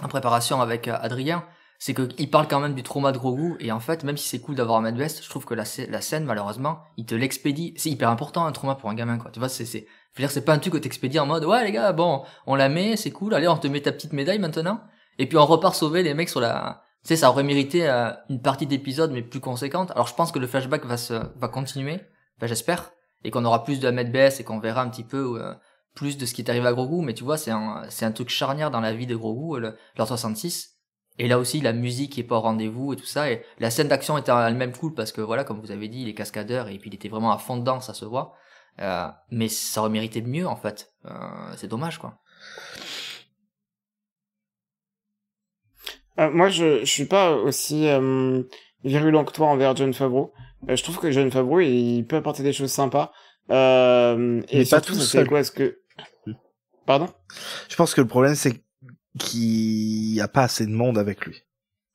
Speaker 3: en préparation avec Adrien, c'est qu'il parle quand même du trauma de Grogu, et en fait, même si c'est cool d'avoir un Ahmed Best, je trouve que la scène, malheureusement, il te l'expédie. C'est hyper important, un trauma pour un gamin, quoi. Tu vois, je veux dire, c'est pas un truc que t'expédies en mode, ouais, les gars, bon, on la met, c'est cool, allez, on te met ta petite médaille maintenant, et puis on repart sauver les mecs sur la... Tu sais, ça aurait mérité une partie d'épisode, mais plus conséquente. Alors, je pense que le flashback va continuer, enfin, j'espère, et qu'on aura plus de Ahmed Best, et qu'on verra un petit peu... plus de ce qui est arrivé à Grogu, mais tu vois, c'est un truc charnière dans la vie de Grogu, l'an 66. Et là aussi, la musique est pas au rendez-vous et tout ça, et la scène d'action était elle-même cool parce que voilà, comme vous avez dit, il est cascadeur et puis il était vraiment à fond dedans, ça se voit. Mais ça aurait mérité de mieux, en fait. C'est dommage, quoi.
Speaker 2: Moi, je suis pas aussi virulent que toi envers Jon Favreau. Je trouve que Jon Favreau, il peut apporter des choses sympas. Et surtout, c'est quoi, est-ce que... Pardon?
Speaker 1: Je pense que le problème, c'est qu'il y a pas assez de monde avec lui.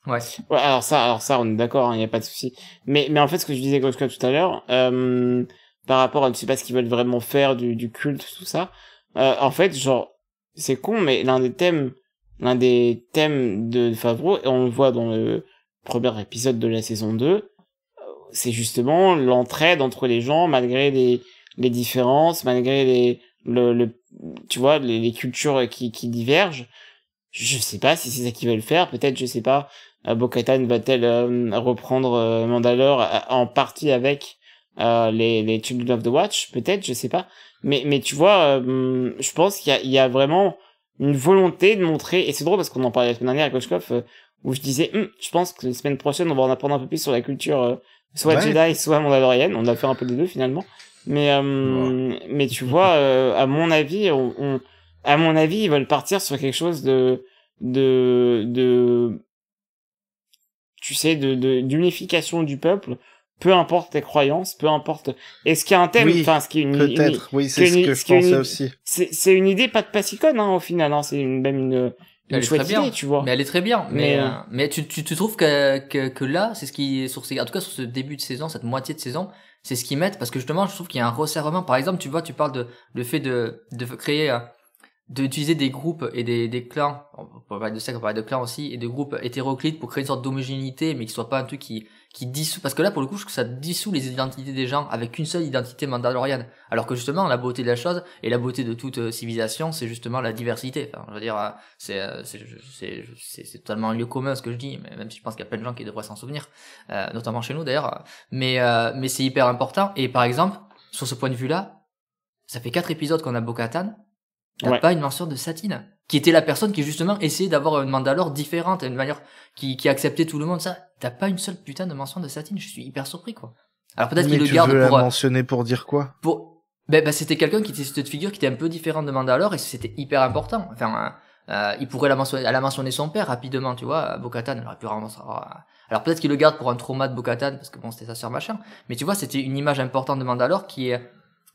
Speaker 3: Ouais.
Speaker 2: Ouais, alors ça, on est d'accord, hein, y a pas de souci. Mais en fait, ce que je disais Goshka tout à l'heure, par rapport à, je sais pas ce qu'ils veulent vraiment faire du culte, tout ça, en fait, genre, c'est con, mais l'un des thèmes de Favreau, et on le voit dans le premier épisode de la saison 2, c'est justement l'entraide entre les gens, malgré les différences, malgré tu vois, les cultures qui divergent. Je sais pas si c'est ça qu'ils veulent faire, peut-être, je sais pas, Bo-Katan va-t-elle reprendre Mandalore en partie avec les Children of the Watch, peut-être, je sais pas, mais tu vois, je pense qu'il y a vraiment une volonté de montrer, et c'est drôle parce qu'on en parlait la semaine dernière avec Koshkov, où je disais, je pense que la semaine prochaine on va en apprendre un peu plus sur la culture soit Jedi, soit Mandalorienne, on a fait un peu des deux finalement, mais tu vois, à mon avis, à mon avis, ils veulent partir sur quelque chose tu sais, d'unification du peuple, peu importe tes croyances, peu importe, est-ce qu'il y a un thème, enfin, ce qui est
Speaker 1: peut-être, oui, c'est ce que je pensais aussi.
Speaker 2: C'est une idée pas de passicone, hein, au final, hein, c'est même une chouette idée, tu vois.
Speaker 3: Mais elle est très bien. Mais tu trouves que là, c'est ce qui est en tout cas sur ce début de saison, cette moitié de saison, c'est ce qu'ils mettent, parce que justement, je trouve qu'il y a un resserrement. Par exemple, tu vois, tu parles de le fait de créer, d'utiliser des groupes et des clans, on peut parler de ça, on peut parler de clans aussi, et de groupes hétéroclites pour créer une sorte d'homogénéité, mais qui soit pas un truc qui dissout, parce que là, pour le coup, je trouve que ça dissout les identités des gens avec une seule identité mandalorienne. Alors que justement, la beauté de la chose, et la beauté de toute civilisation, c'est justement la diversité. Enfin, je veux dire, c'est totalement un lieu commun ce que je dis, mais même si je pense qu'il y a plein de gens qui devraient s'en souvenir, notamment chez nous d'ailleurs, mais c'est hyper important. Et par exemple, sur ce point de vue-là, ça fait 4 épisodes qu'on a Bo-Katan, t'as pas une mention de Satine, qui était la personne qui justement essayait d'avoir une Mandalore différente, une manière qui acceptait tout le monde, ça. T'as pas une seule putain de mention de Satine, je suis hyper surpris, quoi. Alors peut-être qu'il le garde
Speaker 1: pour...
Speaker 3: pour...
Speaker 1: la mentionner pour dire quoi?
Speaker 3: c'était quelqu'un qui était cette figure qui était un peu différente de Mandalore et c'était hyper important. Enfin, il pourrait elle a mentionné son père rapidement, tu vois. Bo-Katan, elle aurait pu vraiment. Alors peut-être qu'il le garde pour un trauma de Bo-Katan parce que bon, c'était sa sœur machin. Mais tu vois, c'était une image importante de Mandalore qui est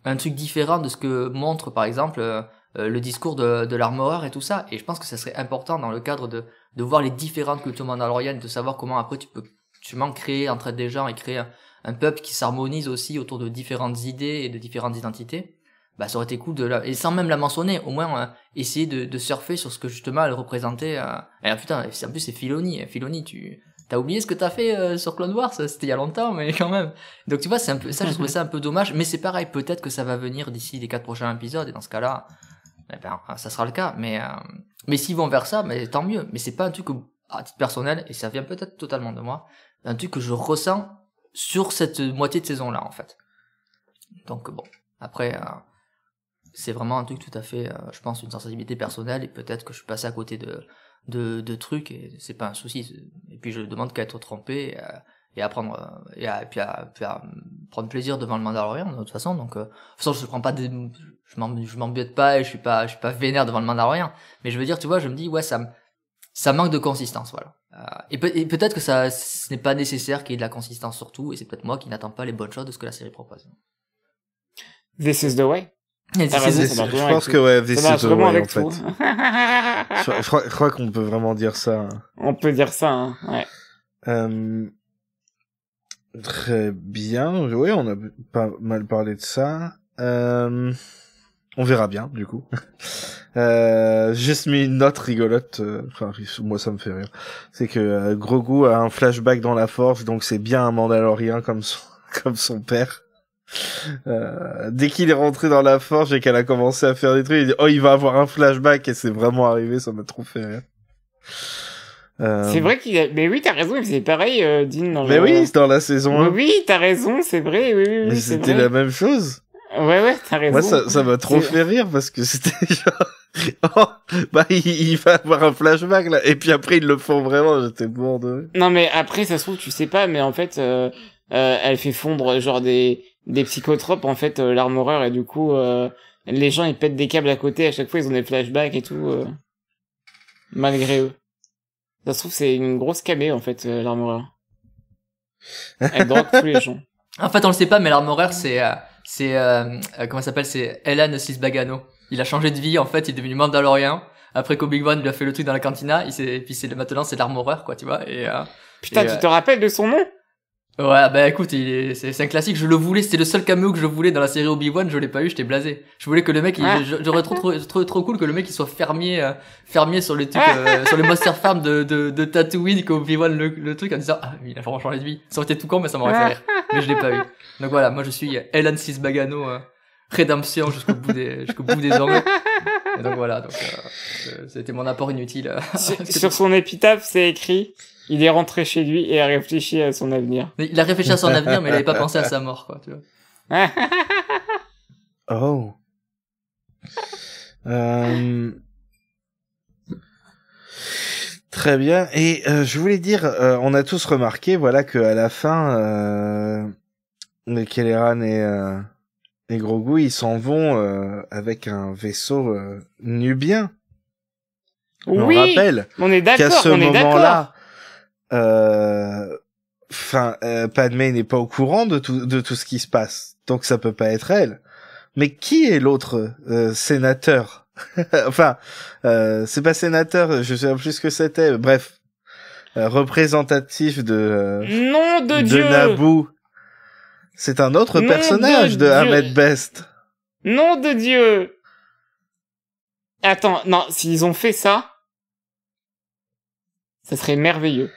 Speaker 3: un truc différent de ce que montre par exemple le discours de l'Armorer et tout ça. Et je pense que ça serait important dans le cadre de voir les différentes cultures mandaloriennes, de savoir comment après tu peux justement créer entre des gens et créer un peuple qui s'harmonise aussi autour de différentes idées et de différentes identités. Bah ça aurait été cool et sans même la mentionner, au moins essayer de surfer sur ce que justement elle représentait. Et putain, en plus c'est Filoni. Filoni, t'as oublié ce que t'as fait sur Clone Wars, c'était il y a longtemps, mais quand même. Donc tu vois, c'est un peu ça, je trouvais ça un peu dommage, mais c'est pareil, peut-être que ça va venir d'ici les 4 prochains épisodes, et dans ce cas-là, ça sera le cas. Mais s'ils vont vers ça, mais tant mieux. Mais c'est pas un truc à titre personnel, et ça vient peut-être totalement de moi, un truc que je ressens sur cette moitié de saison-là, en fait. Donc bon, après, c'est vraiment un truc tout à fait, je pense, une sensibilité personnelle, et peut-être que je suis passé à côté de trucs, et c'est pas un souci. Et puis je demande qu'à être trompé, et à prendre, puis à prendre plaisir devant le Mandalorian, de toute façon. Donc, de toute façon, je prends pas je m'embête pas, et je suis pas vénère devant le Mandalorian. Mais je veux dire, tu vois, je me dis, ouais, ça manque de consistance, voilà. Et peut-être que ce n'est pas nécessaire qu'il y ait de la consistance surtout, et c'est peut-être moi qui n'attends pas les bonnes choses de ce que la série propose.
Speaker 2: This is the way.
Speaker 1: Je pense que ouais, this is the way, en fait. je crois qu'on peut vraiment dire ça.
Speaker 2: On peut dire ça, hein, ouais.
Speaker 1: Très bien. Oui, on a pas mal parlé de ça. On verra bien, du coup. Juste mis une note rigolote. Enfin, moi, ça me fait rire. C'est que Grogu a un flashback dans la Forge, donc c'est bien un Mandalorien comme son père. Dès qu'il est rentré dans la Forge et qu'elle a commencé à faire des trucs, il dit, oh, il va avoir un flashback, et c'est vraiment arrivé, ça m'a trop fait rire.
Speaker 2: C'est vrai mais oui, t'as raison, il faisait pareil, Dean,
Speaker 1: mais oui, dans la saison 1.
Speaker 2: Oui, t'as raison, c'est vrai, oui,
Speaker 1: mais c'était la même chose.
Speaker 2: Ouais, t'as raison.
Speaker 1: Moi, ça m'a trop fait rire, parce que c'était genre, oh, bah, il va avoir un flashback, là, et puis après, ils le font vraiment, j'étais mort de rire.
Speaker 2: Non, mais après, ça se trouve, tu sais pas, mais en fait, elle fait fondre, genre, des psychotropes, en fait, l'Armorer, et du coup, les gens, ils pètent des câbles à côté, à chaque fois, ils ont des flashbacks et tout, malgré eux. Ça se trouve, c'est une grosse camé, en fait, l'Armorer. Elle drogue tous les gens.
Speaker 3: En fait, on le sait pas, mais l'Armorer, comment ça s'appelle, c'est Elan Sisbagano. Il a changé de vie, en fait, il est devenu Mandalorien. Après qu'Obi-Wan lui a fait le truc dans la cantina, maintenant, c'est l'Armorer, quoi, tu vois,
Speaker 2: Putain, tu te rappelles de son nom?
Speaker 3: Ouais, bah écoute, c'est un classique, je le voulais, c'était le seul caméo que je voulais dans la série Obi-Wan, je l'ai pas eu, j'étais blasé. Je voulais que le mec, j'aurais trop cool que le mec il soit fermier sur les trucs, sur les Monster Farm de Tatooine, qu'Obi-Wan le truc en disant, ah, il a vraiment changé de vie. Ça aurait été tout con, mais ça m'aurait fait rire. Mais je l'ai pas eu. Donc voilà, moi je suis Elan Sisbagano, rédemption jusqu'au bout des hommes. Et donc voilà, c'était mon apport inutile.
Speaker 2: Sur son épitaphe, c'est écrit, il est rentré chez lui et a réfléchi à son avenir.
Speaker 3: Il a réfléchi à son avenir, mais il avait pas pensé à sa mort, quoi, tu vois.
Speaker 1: Oh. Très bien. Et je voulais dire, on a tous remarqué, voilà, que à la fin, Kelleran et Grogu, ils s'en vont avec un vaisseau nubien.
Speaker 2: Oui,
Speaker 1: on rappelle
Speaker 2: on est d'accord,
Speaker 1: qu'à ce
Speaker 2: on est
Speaker 1: moment-là, Padmé n'est pas au courant de tout ce qui se passe, donc ça peut pas être elle. Mais qui est l'autre sénateur? Enfin, c'est pas sénateur, je sais plus ce que c'était. Bref, représentatif de
Speaker 2: nom de Dieu,
Speaker 1: Naboo. C'est un autre personnage de Ahmed Best.
Speaker 2: Nom de Dieu. Attends, non, s'ils ont fait ça, ça serait merveilleux.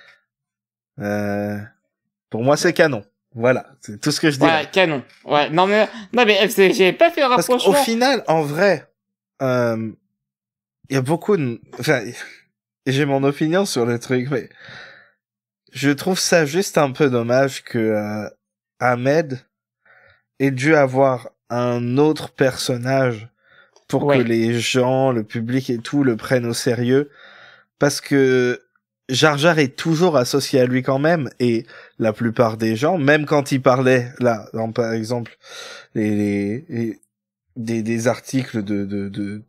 Speaker 1: Pour moi, c'est canon. Voilà, c'est tout ce que je dis.
Speaker 2: Ouais, canon. Ouais, non mais j'ai pas fait un rapprochement.
Speaker 1: Parce qu'au final, en vrai, il y a beaucoup de, enfin, j'ai mon opinion sur le truc, mais je trouve ça juste un peu dommage que Ahmed ait dû avoir un autre personnage pour que les gens, le public et tout le prennent au sérieux, parce que Jar Jar est toujours associé à lui quand même, et la plupart des gens, même quand il parlait, là, par exemple, des articles de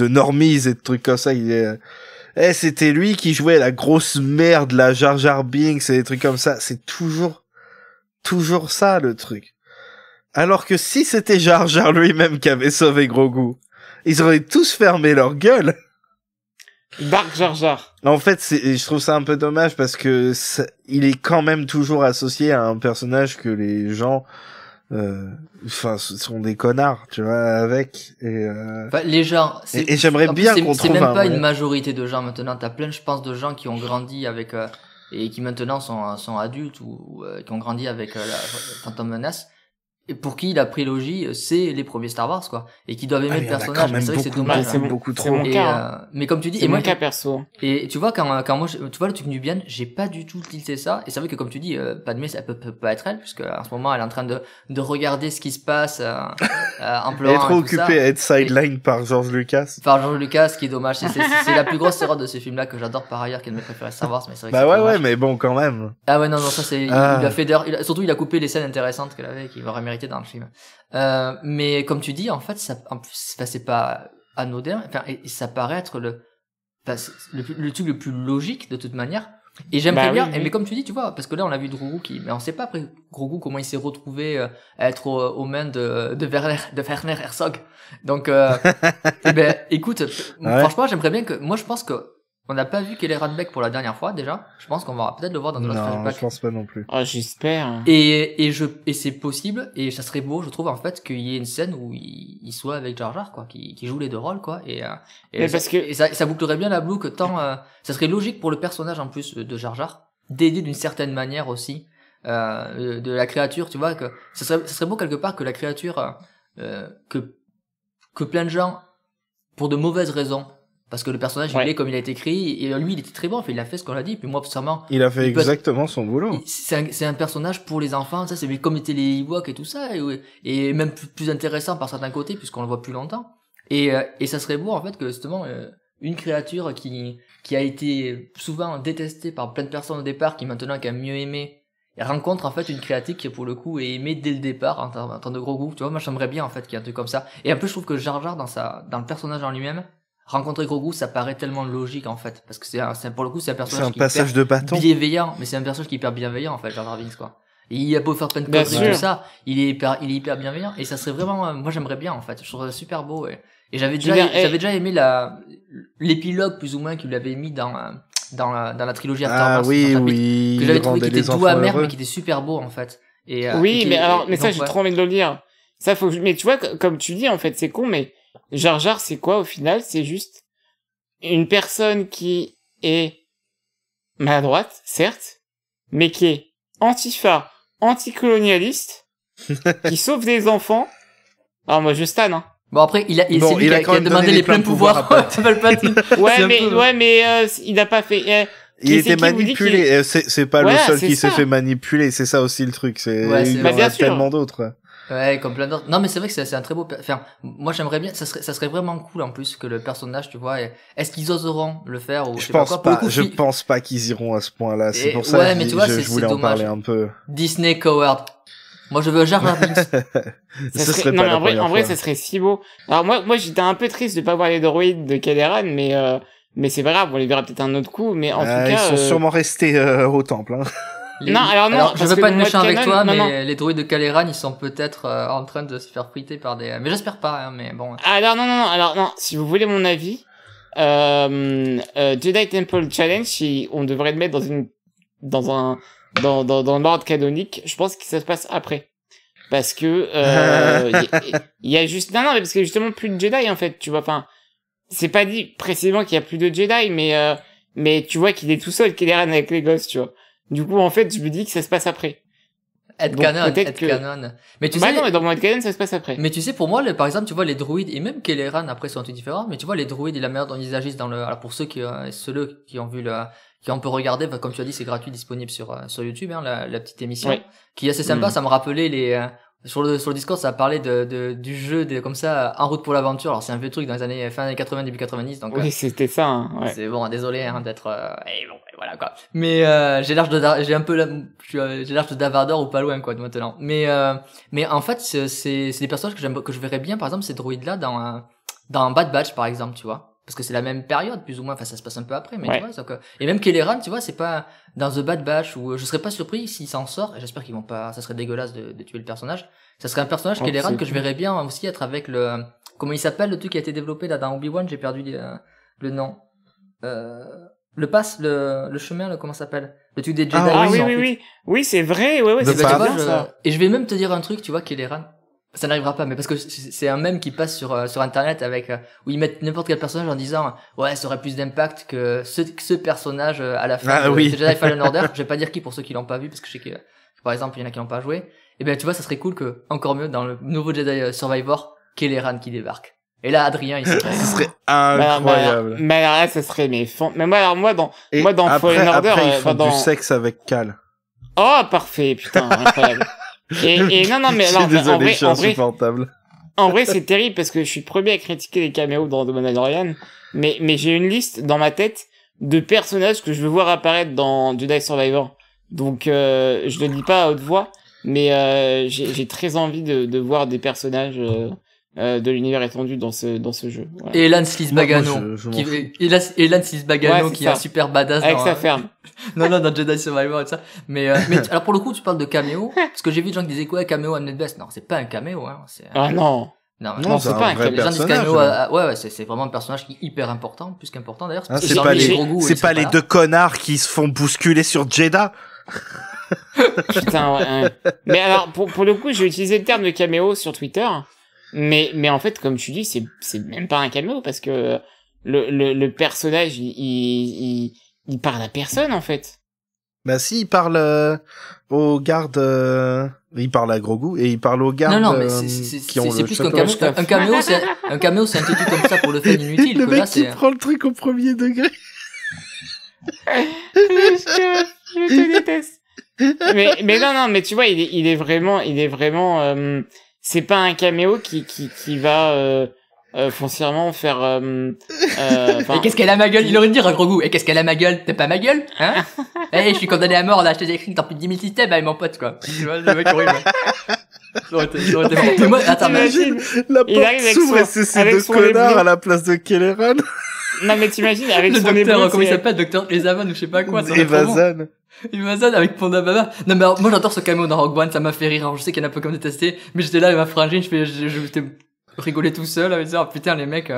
Speaker 1: normies et de trucs comme ça. Il est, c'était lui qui jouait la grosse merde, la Jar Jar Binks et des trucs comme ça. C'est toujours ça le truc. Alors que si c'était Jar Jar lui-même qui avait sauvé Grogu, ils auraient tous fermé leur gueule.
Speaker 2: Dark Jar Jar.
Speaker 1: En fait, je trouve ça un peu dommage parce que il est quand même toujours associé à un personnage que les gens, sont des connards, tu vois, avec.
Speaker 3: Les gens.
Speaker 1: Et j'aimerais bien qu'on trouve
Speaker 3: c'est même pas une majorité de gens maintenant. T'as plein, je pense, de gens qui ont grandi avec et qui maintenant sont adultes ou qui ont grandi avec la Phantom Menace. Et pour qui la prélogie c'est les premiers Star Wars quoi, et qui doivent aimer le personnage. Mais c'est vrai que c'est dommage.
Speaker 2: C'est
Speaker 1: beaucoup trop.
Speaker 2: Mon cas,
Speaker 3: mais comme tu dis,
Speaker 2: c'est mon cas perso.
Speaker 3: Et tu vois quand moi tu vois le truc Nubian, j'ai pas du tout tilté ça. Et c'est vrai que comme tu dis, Padmé ça peut pas être elle, puisque en ce moment elle est en train de regarder ce qui se passe en pleurant.
Speaker 1: Elle est trop occupée à être sideline par George Lucas.
Speaker 3: Par George Lucas, ce qui est dommage. C'est la plus grosse erreur de ce film-là que j'adore par ailleurs, qui est de mes préférés Star Wars. Mais c'est vrai que
Speaker 1: bah ouais, mais bon quand même.
Speaker 3: Ah ouais non ça c'est il a fait surtout il a coupé les scènes intéressantes qu'elle avait, qu'il aurait mérité dans le film. Mais comme tu dis, en fait, c'est pas anodin. Enfin, et ça paraît être le truc le plus logique de toute manière. Et j'aimerais bien. Oui. Mais comme tu dis, tu vois, parce que là, on a vu Grogu mais on sait pas après Grogu comment il s'est retrouvé à être aux mains de Werner Herzog. Donc, écoute, franchement, j'aimerais bien que. Moi, je pense que. On n'a pas vu Kelleran Beck pour la dernière fois, déjà. Je pense qu'on va peut-être le voir dans notre flashback.
Speaker 1: Non, je pense pas non plus.
Speaker 2: Oh, j'espère.
Speaker 3: Et c'est possible, et ça serait beau, je trouve, en fait, qu'il y ait une scène où il soit avec Jar Jar, quoi, qui joue les deux rôles, quoi, et ça bouclerait bien la boucle, ça serait logique pour le personnage, en plus, de Jar Jar, d'aider d'une certaine manière aussi, de la créature, tu vois, que ça serait beau quelque part que la créature, que plein de gens, pour de mauvaises raisons, parce que le personnage il est comme il a été écrit, et lui il était très bon, il a fait ce qu'on a dit, puis moi absolument
Speaker 1: il a fait exactement son boulot.
Speaker 3: C'est un personnage pour les enfants, ça c'est comme étaient les Ewoks et tout ça, et même plus intéressant par certains côtés puisqu'on le voit plus longtemps, et ça serait beau en fait que justement une créature qui a été souvent détestée par plein de personnes au départ, qui maintenant qui a mieux aimé, rencontre en fait une créature qui pour le coup est aimée dès le départ en tant de gros goût, tu vois. Moi j'aimerais bien en fait qu'il y ait un truc comme ça, et un peu je trouve que Jar Jar dans le personnage en lui-même, rencontrer Grogu, ça paraît tellement logique en fait, parce que c'est pour le coup c'est un personnage qui
Speaker 1: passage de bâton
Speaker 3: bienveillant, mais c'est un personnage qui est hyper bienveillant en fait, Jar Jar Binks quoi. Et il a beau faire plein de conneries et tout ça, il est hyper bienveillant, et ça serait vraiment, moi j'aimerais bien en fait, je trouve ça super beau, et j'avais déjà aimé l'épilogue plus ou moins qu'il avait mis dans la trilogie After Wars,
Speaker 1: oui,
Speaker 3: que j'avais trouvé qui était tout amer mais qui était super beau en fait.
Speaker 2: Mais ça j'ai trop envie de le lire. Ça mais tu vois comme tu dis en fait c'est con, mais Jar Jar, c'est quoi au final? C'est juste une personne qui est maladroite, certes, mais qui est antifa, anticolonialiste, qui sauve des enfants. Alors moi je stan, hein.
Speaker 3: Bon après c'est lui qui a demandé les pleins pouvoirs.
Speaker 1: mais
Speaker 2: il n'a pas fait.
Speaker 1: Il était manipulé. C'est pas le seul qui s'est fait manipuler. C'est ça aussi le truc. Il y en a tellement d'autres.
Speaker 3: Ouais, comme plein d'autres. Non, mais c'est vrai que c'est un très beau, moi, j'aimerais bien, ça serait vraiment cool, en plus, que le personnage, tu vois, est-ce qu'ils oseront le faire, ou
Speaker 1: je pense pas qu'ils iront à ce point-là. C'est pour ça que je voulais en parler un peu.
Speaker 3: Disney Coward. Moi, je veux Jar Jar Binks.
Speaker 2: En vrai, ça serait si beau. Alors, moi, j'étais un peu triste de pas voir les droïdes de Kelleran, mais c'est pas grave, on les verra peut-être un autre coup, mais en tout cas.
Speaker 1: Ils sont sûrement restés au temple, hein.
Speaker 3: Alors, je veux pas être méchant avec toi, mais les droïdes de Kelleran, ils sont peut-être en train de se faire friter par des... Mais j'espère pas, hein, mais bon.
Speaker 2: Alors non, si vous voulez mon avis, Jedi Temple Challenge, on devrait le mettre dans le mode canonique. Je pense que ça se passe après. Parce que il y a juste... Non, mais parce que justement plus de Jedi, en fait, tu vois, enfin... C'est pas dit précisément qu'il y a plus de Jedi, mais tu vois qu'il est tout seul, Kelleran avec les gosses, tu vois. Du coup, en fait, je me dis que ça se passe après.
Speaker 3: Canon. Mais tu sais,
Speaker 2: non, mais dans mon headcanon, ça se passe après.
Speaker 3: Mais tu sais, pour moi, par exemple, tu vois, les droïdes, et même Kelleran, après, sont tout différents, mais tu vois, les droïdes et la manière dont ils agissent alors pour ceux qui ont vu qui on peut regarder, comme tu as dit, c'est gratuit, disponible sur YouTube, hein, la petite émission, qui est assez sympa, ça me rappelait sur le Discord, ça a parlé du jeu comme ça, En route pour l'aventure. Alors, c'est un vieux truc dans les années fin 80, début 90, donc.
Speaker 2: Oui, c'était ça, hein, ouais.
Speaker 3: C'est bon, désolé, hein, d'être, voilà quoi. Mais j'ai l'air de Davardeur ou pas loin quoi maintenant. Mais en fait c'est des personnages que je verrais bien par exemple ces droïdes là dans Bad Batch par exemple, tu vois. Parce que c'est la même période plus ou moins, enfin ça se passe un peu après mais tu vois donc, et même Kelleran, tu vois, c'est pas dans The Bad Batch où je serais pas surpris s'il s'en sort et j'espère qu'ils vont pas, ça serait dégueulasse de tuer le personnage. Ça serait un personnage Kelleran que je verrais bien aussi être avec le comment il s'appelle le truc qui a été développé là dans Obi-Wan, j'ai perdu le nom. Le chemin, là, comment ça s'appelle? Le truc des Jedi.
Speaker 2: Ah oui. Oui, c'est vrai, ouais, c'est bien ça.
Speaker 3: Et je vais même te dire un truc, tu vois, Kelleran. Ça n'arrivera pas, mais parce que c'est un mème qui passe sur internet avec, où ils mettent n'importe quel personnage en disant, ouais, ça aurait plus d'impact que ce personnage à la fin de Jedi Fallen Order. Je vais pas dire qui pour ceux qui l'ont pas vu, parce que je sais que, par exemple, il y en a qui l'ont pas joué. Et ben, tu vois, ça serait cool que, encore mieux, dans le nouveau Jedi Survivor, Kelleran qui débarque. Et là, Adrien, il serait...
Speaker 1: Ce serait incroyable.
Speaker 2: Mais alors là, ce serait, mais moi, dans Fallen Order,
Speaker 1: après, ils font du sexe avec Cal.
Speaker 2: Oh, parfait, putain, incroyable. Et non, mais alors,
Speaker 1: désolé, je suis insupportable.
Speaker 2: En vrai, c'est terrible parce que je suis le premier à critiquer les caméos dans The Mandalorian, mais j'ai une liste dans ma tête de personnages que je veux voir apparaître dans Jedi Survivor. Donc, je le dis pas à haute voix, mais j'ai très envie de voir des personnages de l'univers étendu dans ce jeu. Voilà.
Speaker 3: Et Elan Slisbagano, qui est un super badass
Speaker 2: avec sa ferme.
Speaker 3: non, dans Jedi Survivor et tout ça. Mais alors pour le coup, tu parles de caméo, parce que j'ai vu des gens qui disaient quoi, caméo Ahmed Best. Non, c'est pas un caméo, hein.
Speaker 2: Ah non.
Speaker 3: Non,
Speaker 2: c'est pas un
Speaker 3: caméo. Les gens disent caméo, ouais, c'est vraiment un personnage qui est hyper important, plus qu'important d'ailleurs.
Speaker 1: C'est pas les deux connards qui se font bousculer sur Jeddah.
Speaker 2: Putain, ouais. Mais alors, pour le coup, j'ai utilisé le terme de caméo sur Twitter. Mais en fait, comme tu dis, c'est même pas un caméo parce que le personnage, il parle à personne, en fait.
Speaker 1: Bah si, il parle aux gardes, il parle à Grogu et il parle aux gardes.
Speaker 3: Non, mais c'est plus qu'un caméo. Un caméo, c'est un truc comme ça pour le faire inutile.
Speaker 1: Le
Speaker 3: que
Speaker 1: mec
Speaker 3: là,
Speaker 1: qui prend le truc au premier degré.
Speaker 2: Je te déteste. Mais non, mais tu vois, il est vraiment, c'est pas un caméo qui va foncièrement faire
Speaker 3: et qu'est-ce qu'elle a ma gueule, il aurait dû dire à Grogu, et qu'est-ce qu'elle a ma gueule, t'es pas ma gueule, hein? Je suis condamné à mort, là, je t'ai écrit dans plus de 10 000 systèmes avec mon pote, quoi. Tu vois, le mec horrible. Ça aurait été marrant. Mais moi, attends,
Speaker 1: t'imagines, la porte s'ouvre et c'est ces deux connards à la place de Kelleran.
Speaker 2: Non, mais t'imagines, avec
Speaker 3: le
Speaker 2: son
Speaker 3: docteur, comment il s'appelle, docteur Ezavan ou je sais pas quoi.
Speaker 1: Evazan.
Speaker 3: Evazan avec Ponda Baba. Non, mais alors, moi, j'adore ce caméo dans Rogue One, ça m'a fait rire. Alors, je sais qu'il y en a un peu comme détesté, mais j'étais là, il m'a frangine, je rigolais tout seul, avec ça, oh, putain, les mecs,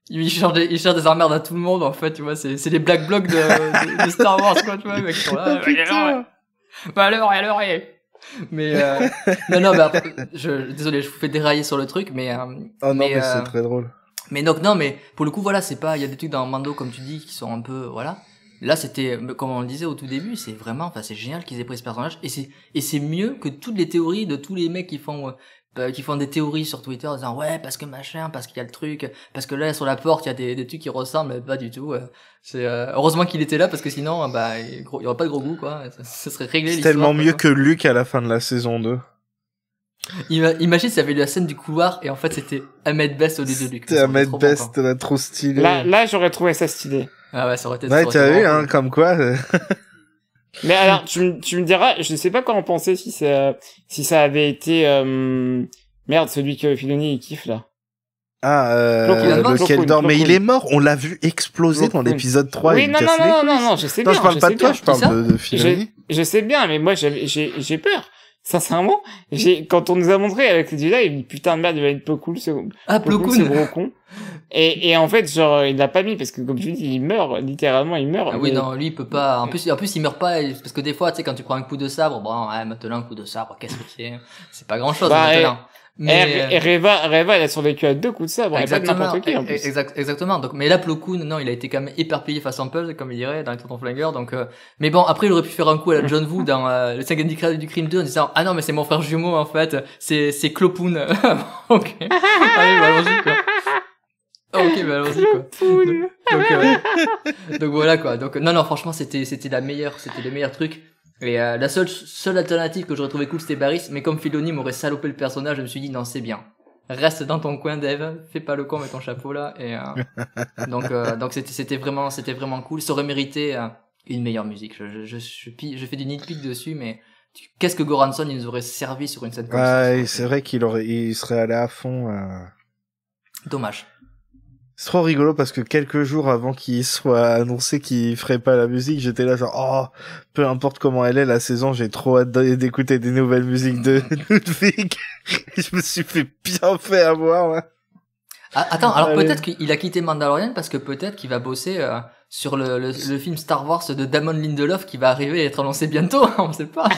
Speaker 3: ils cherchent des emmerdes à tout le monde, en fait, tu vois, c'est les black blocs de Star Wars, quoi, tu vois, les mecs qui sont là. Bah alors, mais non, bah après, désolé, je vous fais dérailler sur le truc, mais
Speaker 1: oh non, mais c'est très drôle.
Speaker 3: Mais donc non, mais pour le coup, voilà, c'est pas, il y a des trucs dans Mando, comme tu dis, qui sont un peu, voilà. Là, c'était, comme on le disait au tout début, c'est vraiment, enfin, c'est génial qu'ils aient pris ce personnage, et c'est mieux que toutes les théories de tous les mecs qui font des théories sur Twitter en disant ouais parce que machin, parce qu'il y a le truc, parce que là sur la porte il y a des trucs qui ressemblent, pas du tout. C'est heureusement qu'il était là parce que sinon il y aurait pas de gros goût quoi. Ça serait réglé.
Speaker 1: C'est tellement mieux que Luke à la fin de la saison 2.
Speaker 3: Imagine s'il y avait eu la scène du couloir et en fait c'était Ahmed Best au lieu de Luke.
Speaker 1: C'était Ahmed Best, trop stylé.
Speaker 2: Là j'aurais trouvé ça stylé.
Speaker 3: Ah ouais, ça aurait été.
Speaker 1: Ouais, t'as vu hein, comme quoi.
Speaker 2: Mais alors, tu me diras, je sais pas quoi en penser si ça avait été, merde, celui que Filoni il kiffe, là.
Speaker 1: Lequel dort, mais il est mort, on l'a vu exploser dans l'épisode 3.
Speaker 2: Oui, non, je sais bien.
Speaker 1: Non, je parle pas de toi, je parle de Filoni.
Speaker 2: Je sais bien, mais moi, j'ai peur. Sincèrement, quand on nous a montré avec les Jedi, il me dit, putain de merde, il va être Plo Koon, ce gros con. Et en fait, genre, il l'a pas mis parce que, comme tu dis, il meurt, littéralement, il meurt.
Speaker 3: Ah oui, non, lui, il peut pas, en plus, il meurt pas, parce que des fois, tu sais, quand tu prends un coup de sabre, bon, ouais, maintenant, un coup de sabre, qu'est-ce que c'est pas grand chose, maintenant.
Speaker 2: Et Reva, elle a survécu à 2 coups de sabre, elle pas de n'importe qui, en plus.
Speaker 3: Exactement. Donc, mais là, Plo Koon, non, il a été quand même éparpillé face en puzzle, comme il dirait, dans les Tontons Flingueurs, donc, mais bon, après, il aurait pu faire un coup à la John Woo dans, le 5e du crime 2 en disant, ah non, mais c'est mon frère jumeau, en fait, c'est Clopoun. Ok. Allez, bah, allons-y, quoi. Ok, bah, allons-y, quoi. Donc, voilà, quoi. Donc, non, franchement, c'était les meilleurs trucs. Et la seule alternative que j'aurais trouvé cool, c'était Barris, mais comme Filoni m'aurait salopé le personnage, je me suis dit non, c'est bien. Reste dans ton coin, Dave, fais pas le con avec ton chapeau là. Et donc c'était vraiment cool. Ça aurait mérité une meilleure musique. Je fais du nitpick dessus, mais qu'est-ce que Goranson il nous aurait servi sur une scène comme ça?
Speaker 1: C'est vrai il serait allé à fond.
Speaker 3: Dommage.
Speaker 1: C'est trop rigolo parce que quelques jours avant qu'il soit annoncé qu'il ferait pas la musique, j'étais là genre oh, peu importe comment elle est la saison, j'ai trop hâte d'écouter des nouvelles musiques de Ludwig. Je me suis bien fait avoir là.
Speaker 3: Ah, attends, alors peut-être qu'il a quitté Mandalorian parce que peut-être qu'il va bosser sur le film Star Wars de Damon Lindelof qui va arriver et être annoncé bientôt, on sait pas.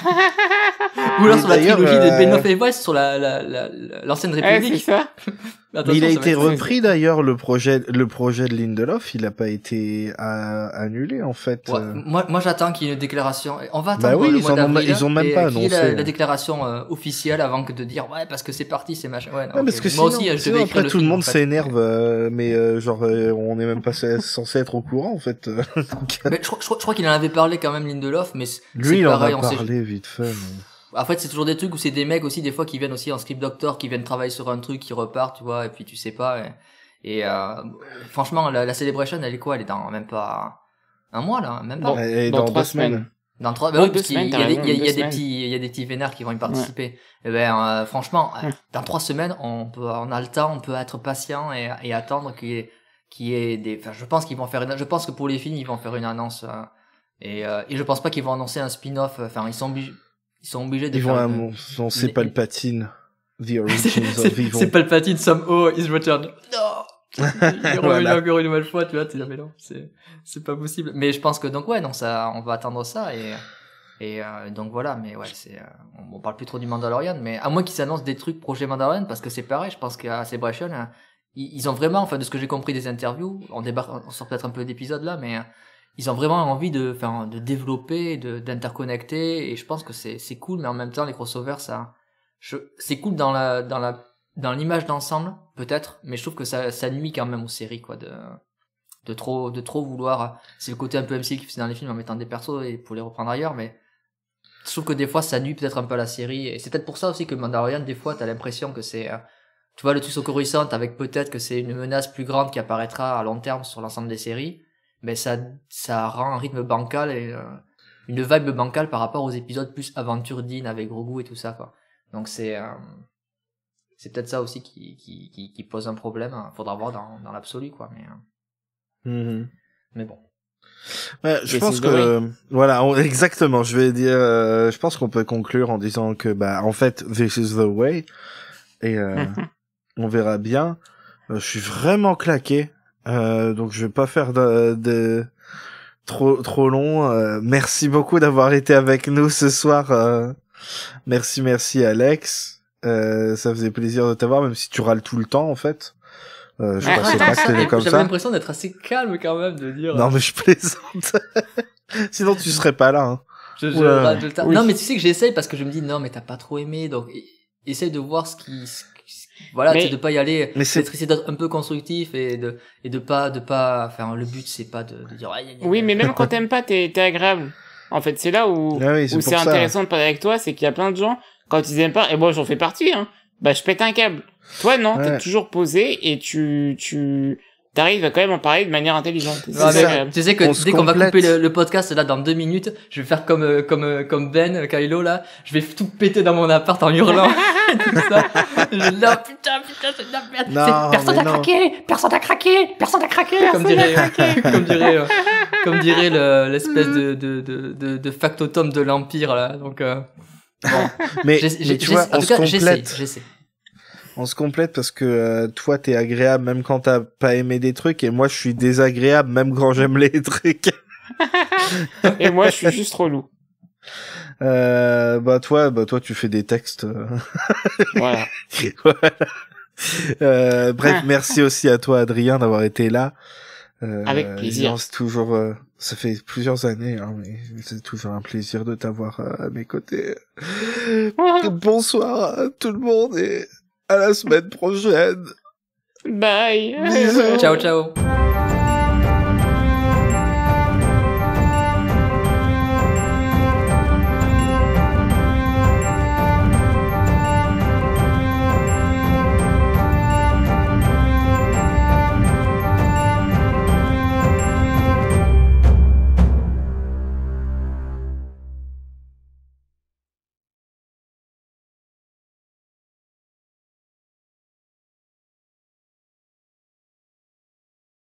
Speaker 3: Ou alors sur la trilogie de Benioff et Weiss sur l'ancienne République.
Speaker 2: C'est ça.
Speaker 1: Mais il a été repris d'ailleurs le projet de Lindelof, il a pas été annulé en fait.
Speaker 3: Ouais, moi j'attends qu'il y ait une déclaration. On va attendre
Speaker 1: bah oui,
Speaker 3: le mois d'avril.
Speaker 1: ils ont même pas annoncé
Speaker 3: la déclaration officielle avant que de dire ouais parce que c'est parti, c'est machin. Ouais, non,
Speaker 1: parce que
Speaker 3: moi
Speaker 1: sinon,
Speaker 3: aussi je devais écrire
Speaker 1: après
Speaker 3: le
Speaker 1: tout
Speaker 3: film,
Speaker 1: le monde
Speaker 3: en fait.
Speaker 1: s'énerve, mais genre on est même pas censé être au courant en fait. Donc,
Speaker 3: mais je crois qu'il en avait parlé quand même Lindelof, mais
Speaker 1: lui il
Speaker 3: pareil,
Speaker 1: en a parlé vite fait. Mais...
Speaker 3: En fait, c'est toujours des trucs où c'est des mecs aussi, des fois, qui viennent aussi en script doctor, qui viennent travailler sur un truc, qui repartent, tu vois, et puis tu sais pas. Et franchement, la Celebration, elle est quoi? Elle est dans même pas un mois, là, même pas.
Speaker 1: Dans 2 semaines.
Speaker 3: Dans 3, bah oui, parce qu'il y a des petits vénères qui vont y participer. Ouais. Et ben, franchement, dans 3 semaines, on a le temps, on peut être patient et attendre qu'il y ait des, enfin, je pense que pour les films, ils vont faire une annonce, et je pense pas qu'ils vont annoncer un spin-off, enfin, ils sont obligés de faire
Speaker 1: c'est Palpatine. The Origins of Evil.
Speaker 3: C'est Palpatine, somehow is returned. Non! Il est revenu encore une nouvelle fois, tu vois, tu dis, mais non, c'est pas possible. Mais je pense que, donc, ouais, non, ça, on va attendre ça, et donc voilà, mais ouais, on parle plus trop du Mandalorian, mais à moins qu'ils s'annoncent des trucs projet Mandalorian, parce que c'est pareil, je pense qu'à Celebration, ils ont vraiment, enfin, de ce que j'ai compris des interviews, on sort peut-être un peu d'épisodes là, mais, ils ont vraiment envie de développer, d'interconnecter, et je pense que c'est cool, mais en même temps, les crossovers, c'est cool dans l'image d'ensemble, peut-être, mais je trouve que ça nuit quand même aux séries, quoi, de trop vouloir, c'est le côté un peu MC qui faisait dans les films en mettant des persos et pour les reprendre ailleurs, mais je trouve que des fois, ça nuit peut-être un peu à la série, et c'est peut-être pour ça aussi que Mandalorian, des fois, t'as l'impression que c'est, tu vois, le truc sur Coruscant, avec peut-être que c'est une menace plus grande qui apparaîtra à long terme sur l'ensemble des séries, mais ça rend un rythme bancal et une vibe bancale par rapport aux épisodes plus aventure Dean avec Grogu et tout ça, quoi. Donc c'est peut-être ça aussi qui pose un problème. Faudra voir dans l'absolu, quoi. Mais bon.
Speaker 1: Ouais, je pense que voilà, exactement. Je vais dire, je pense qu'on peut conclure en disant que en fait, this is the way, et on verra bien. Je suis vraiment claqué. Donc je vais pas faire de trop long. Merci beaucoup d'avoir été avec nous ce soir. Merci Alex. Ça faisait plaisir de t'avoir, même si tu râles tout le temps en fait. Je pensais pas que t'étais comme ça.
Speaker 3: J'avais l'impression d'être assez calme quand même, de dire.
Speaker 1: Non mais je plaisante. Sinon tu serais pas là. Hein.
Speaker 3: Non mais tu sais que j'essaye parce que je me dis non mais t'as pas trop aimé, donc essaye de voir ce qui voilà, c'est de pas y aller, essayer d'être un peu constructif et de pas, enfin, le but c'est pas de dire,
Speaker 2: oui, mais même quand t'aimes pas, t'es agréable. En fait, c'est là où c'est intéressant de parler avec toi, c'est qu'il y a plein de gens, quand ils aiment pas, et moi j'en fais partie, hein, je pète un câble. Toi, non, t'es toujours posé et tu t'arrives à quand même en parler de manière intelligente.
Speaker 3: Tu sais que dès qu'on va couper le podcast là dans 2 minutes, je vais faire comme Ben, Kylo là, je vais tout péter dans mon appart en hurlant. Tout ça. Là, putain, c'est de la merde.
Speaker 1: Non,
Speaker 3: personne n'a craqué. Comme dirait l'espèce de factotum de l'Empire là. Donc bon.
Speaker 1: mais tu vois,
Speaker 3: en tout cas, j'essaie.
Speaker 1: On se complète parce que toi t'es agréable même quand t'as pas aimé des trucs, et moi je suis désagréable même quand j'aime les trucs.
Speaker 2: Et moi je suis juste relou.
Speaker 1: Toi tu fais des textes.
Speaker 2: Voilà.
Speaker 1: Bref, merci aussi à toi Adrien d'avoir été là.
Speaker 2: Avec plaisir.
Speaker 1: C'est toujours, ça fait plusieurs années, hein, mais c'est toujours un plaisir de t'avoir à mes côtés. Bonsoir à tout le monde et à la semaine prochaine.
Speaker 2: Bye.
Speaker 1: Bisous.
Speaker 3: Ciao.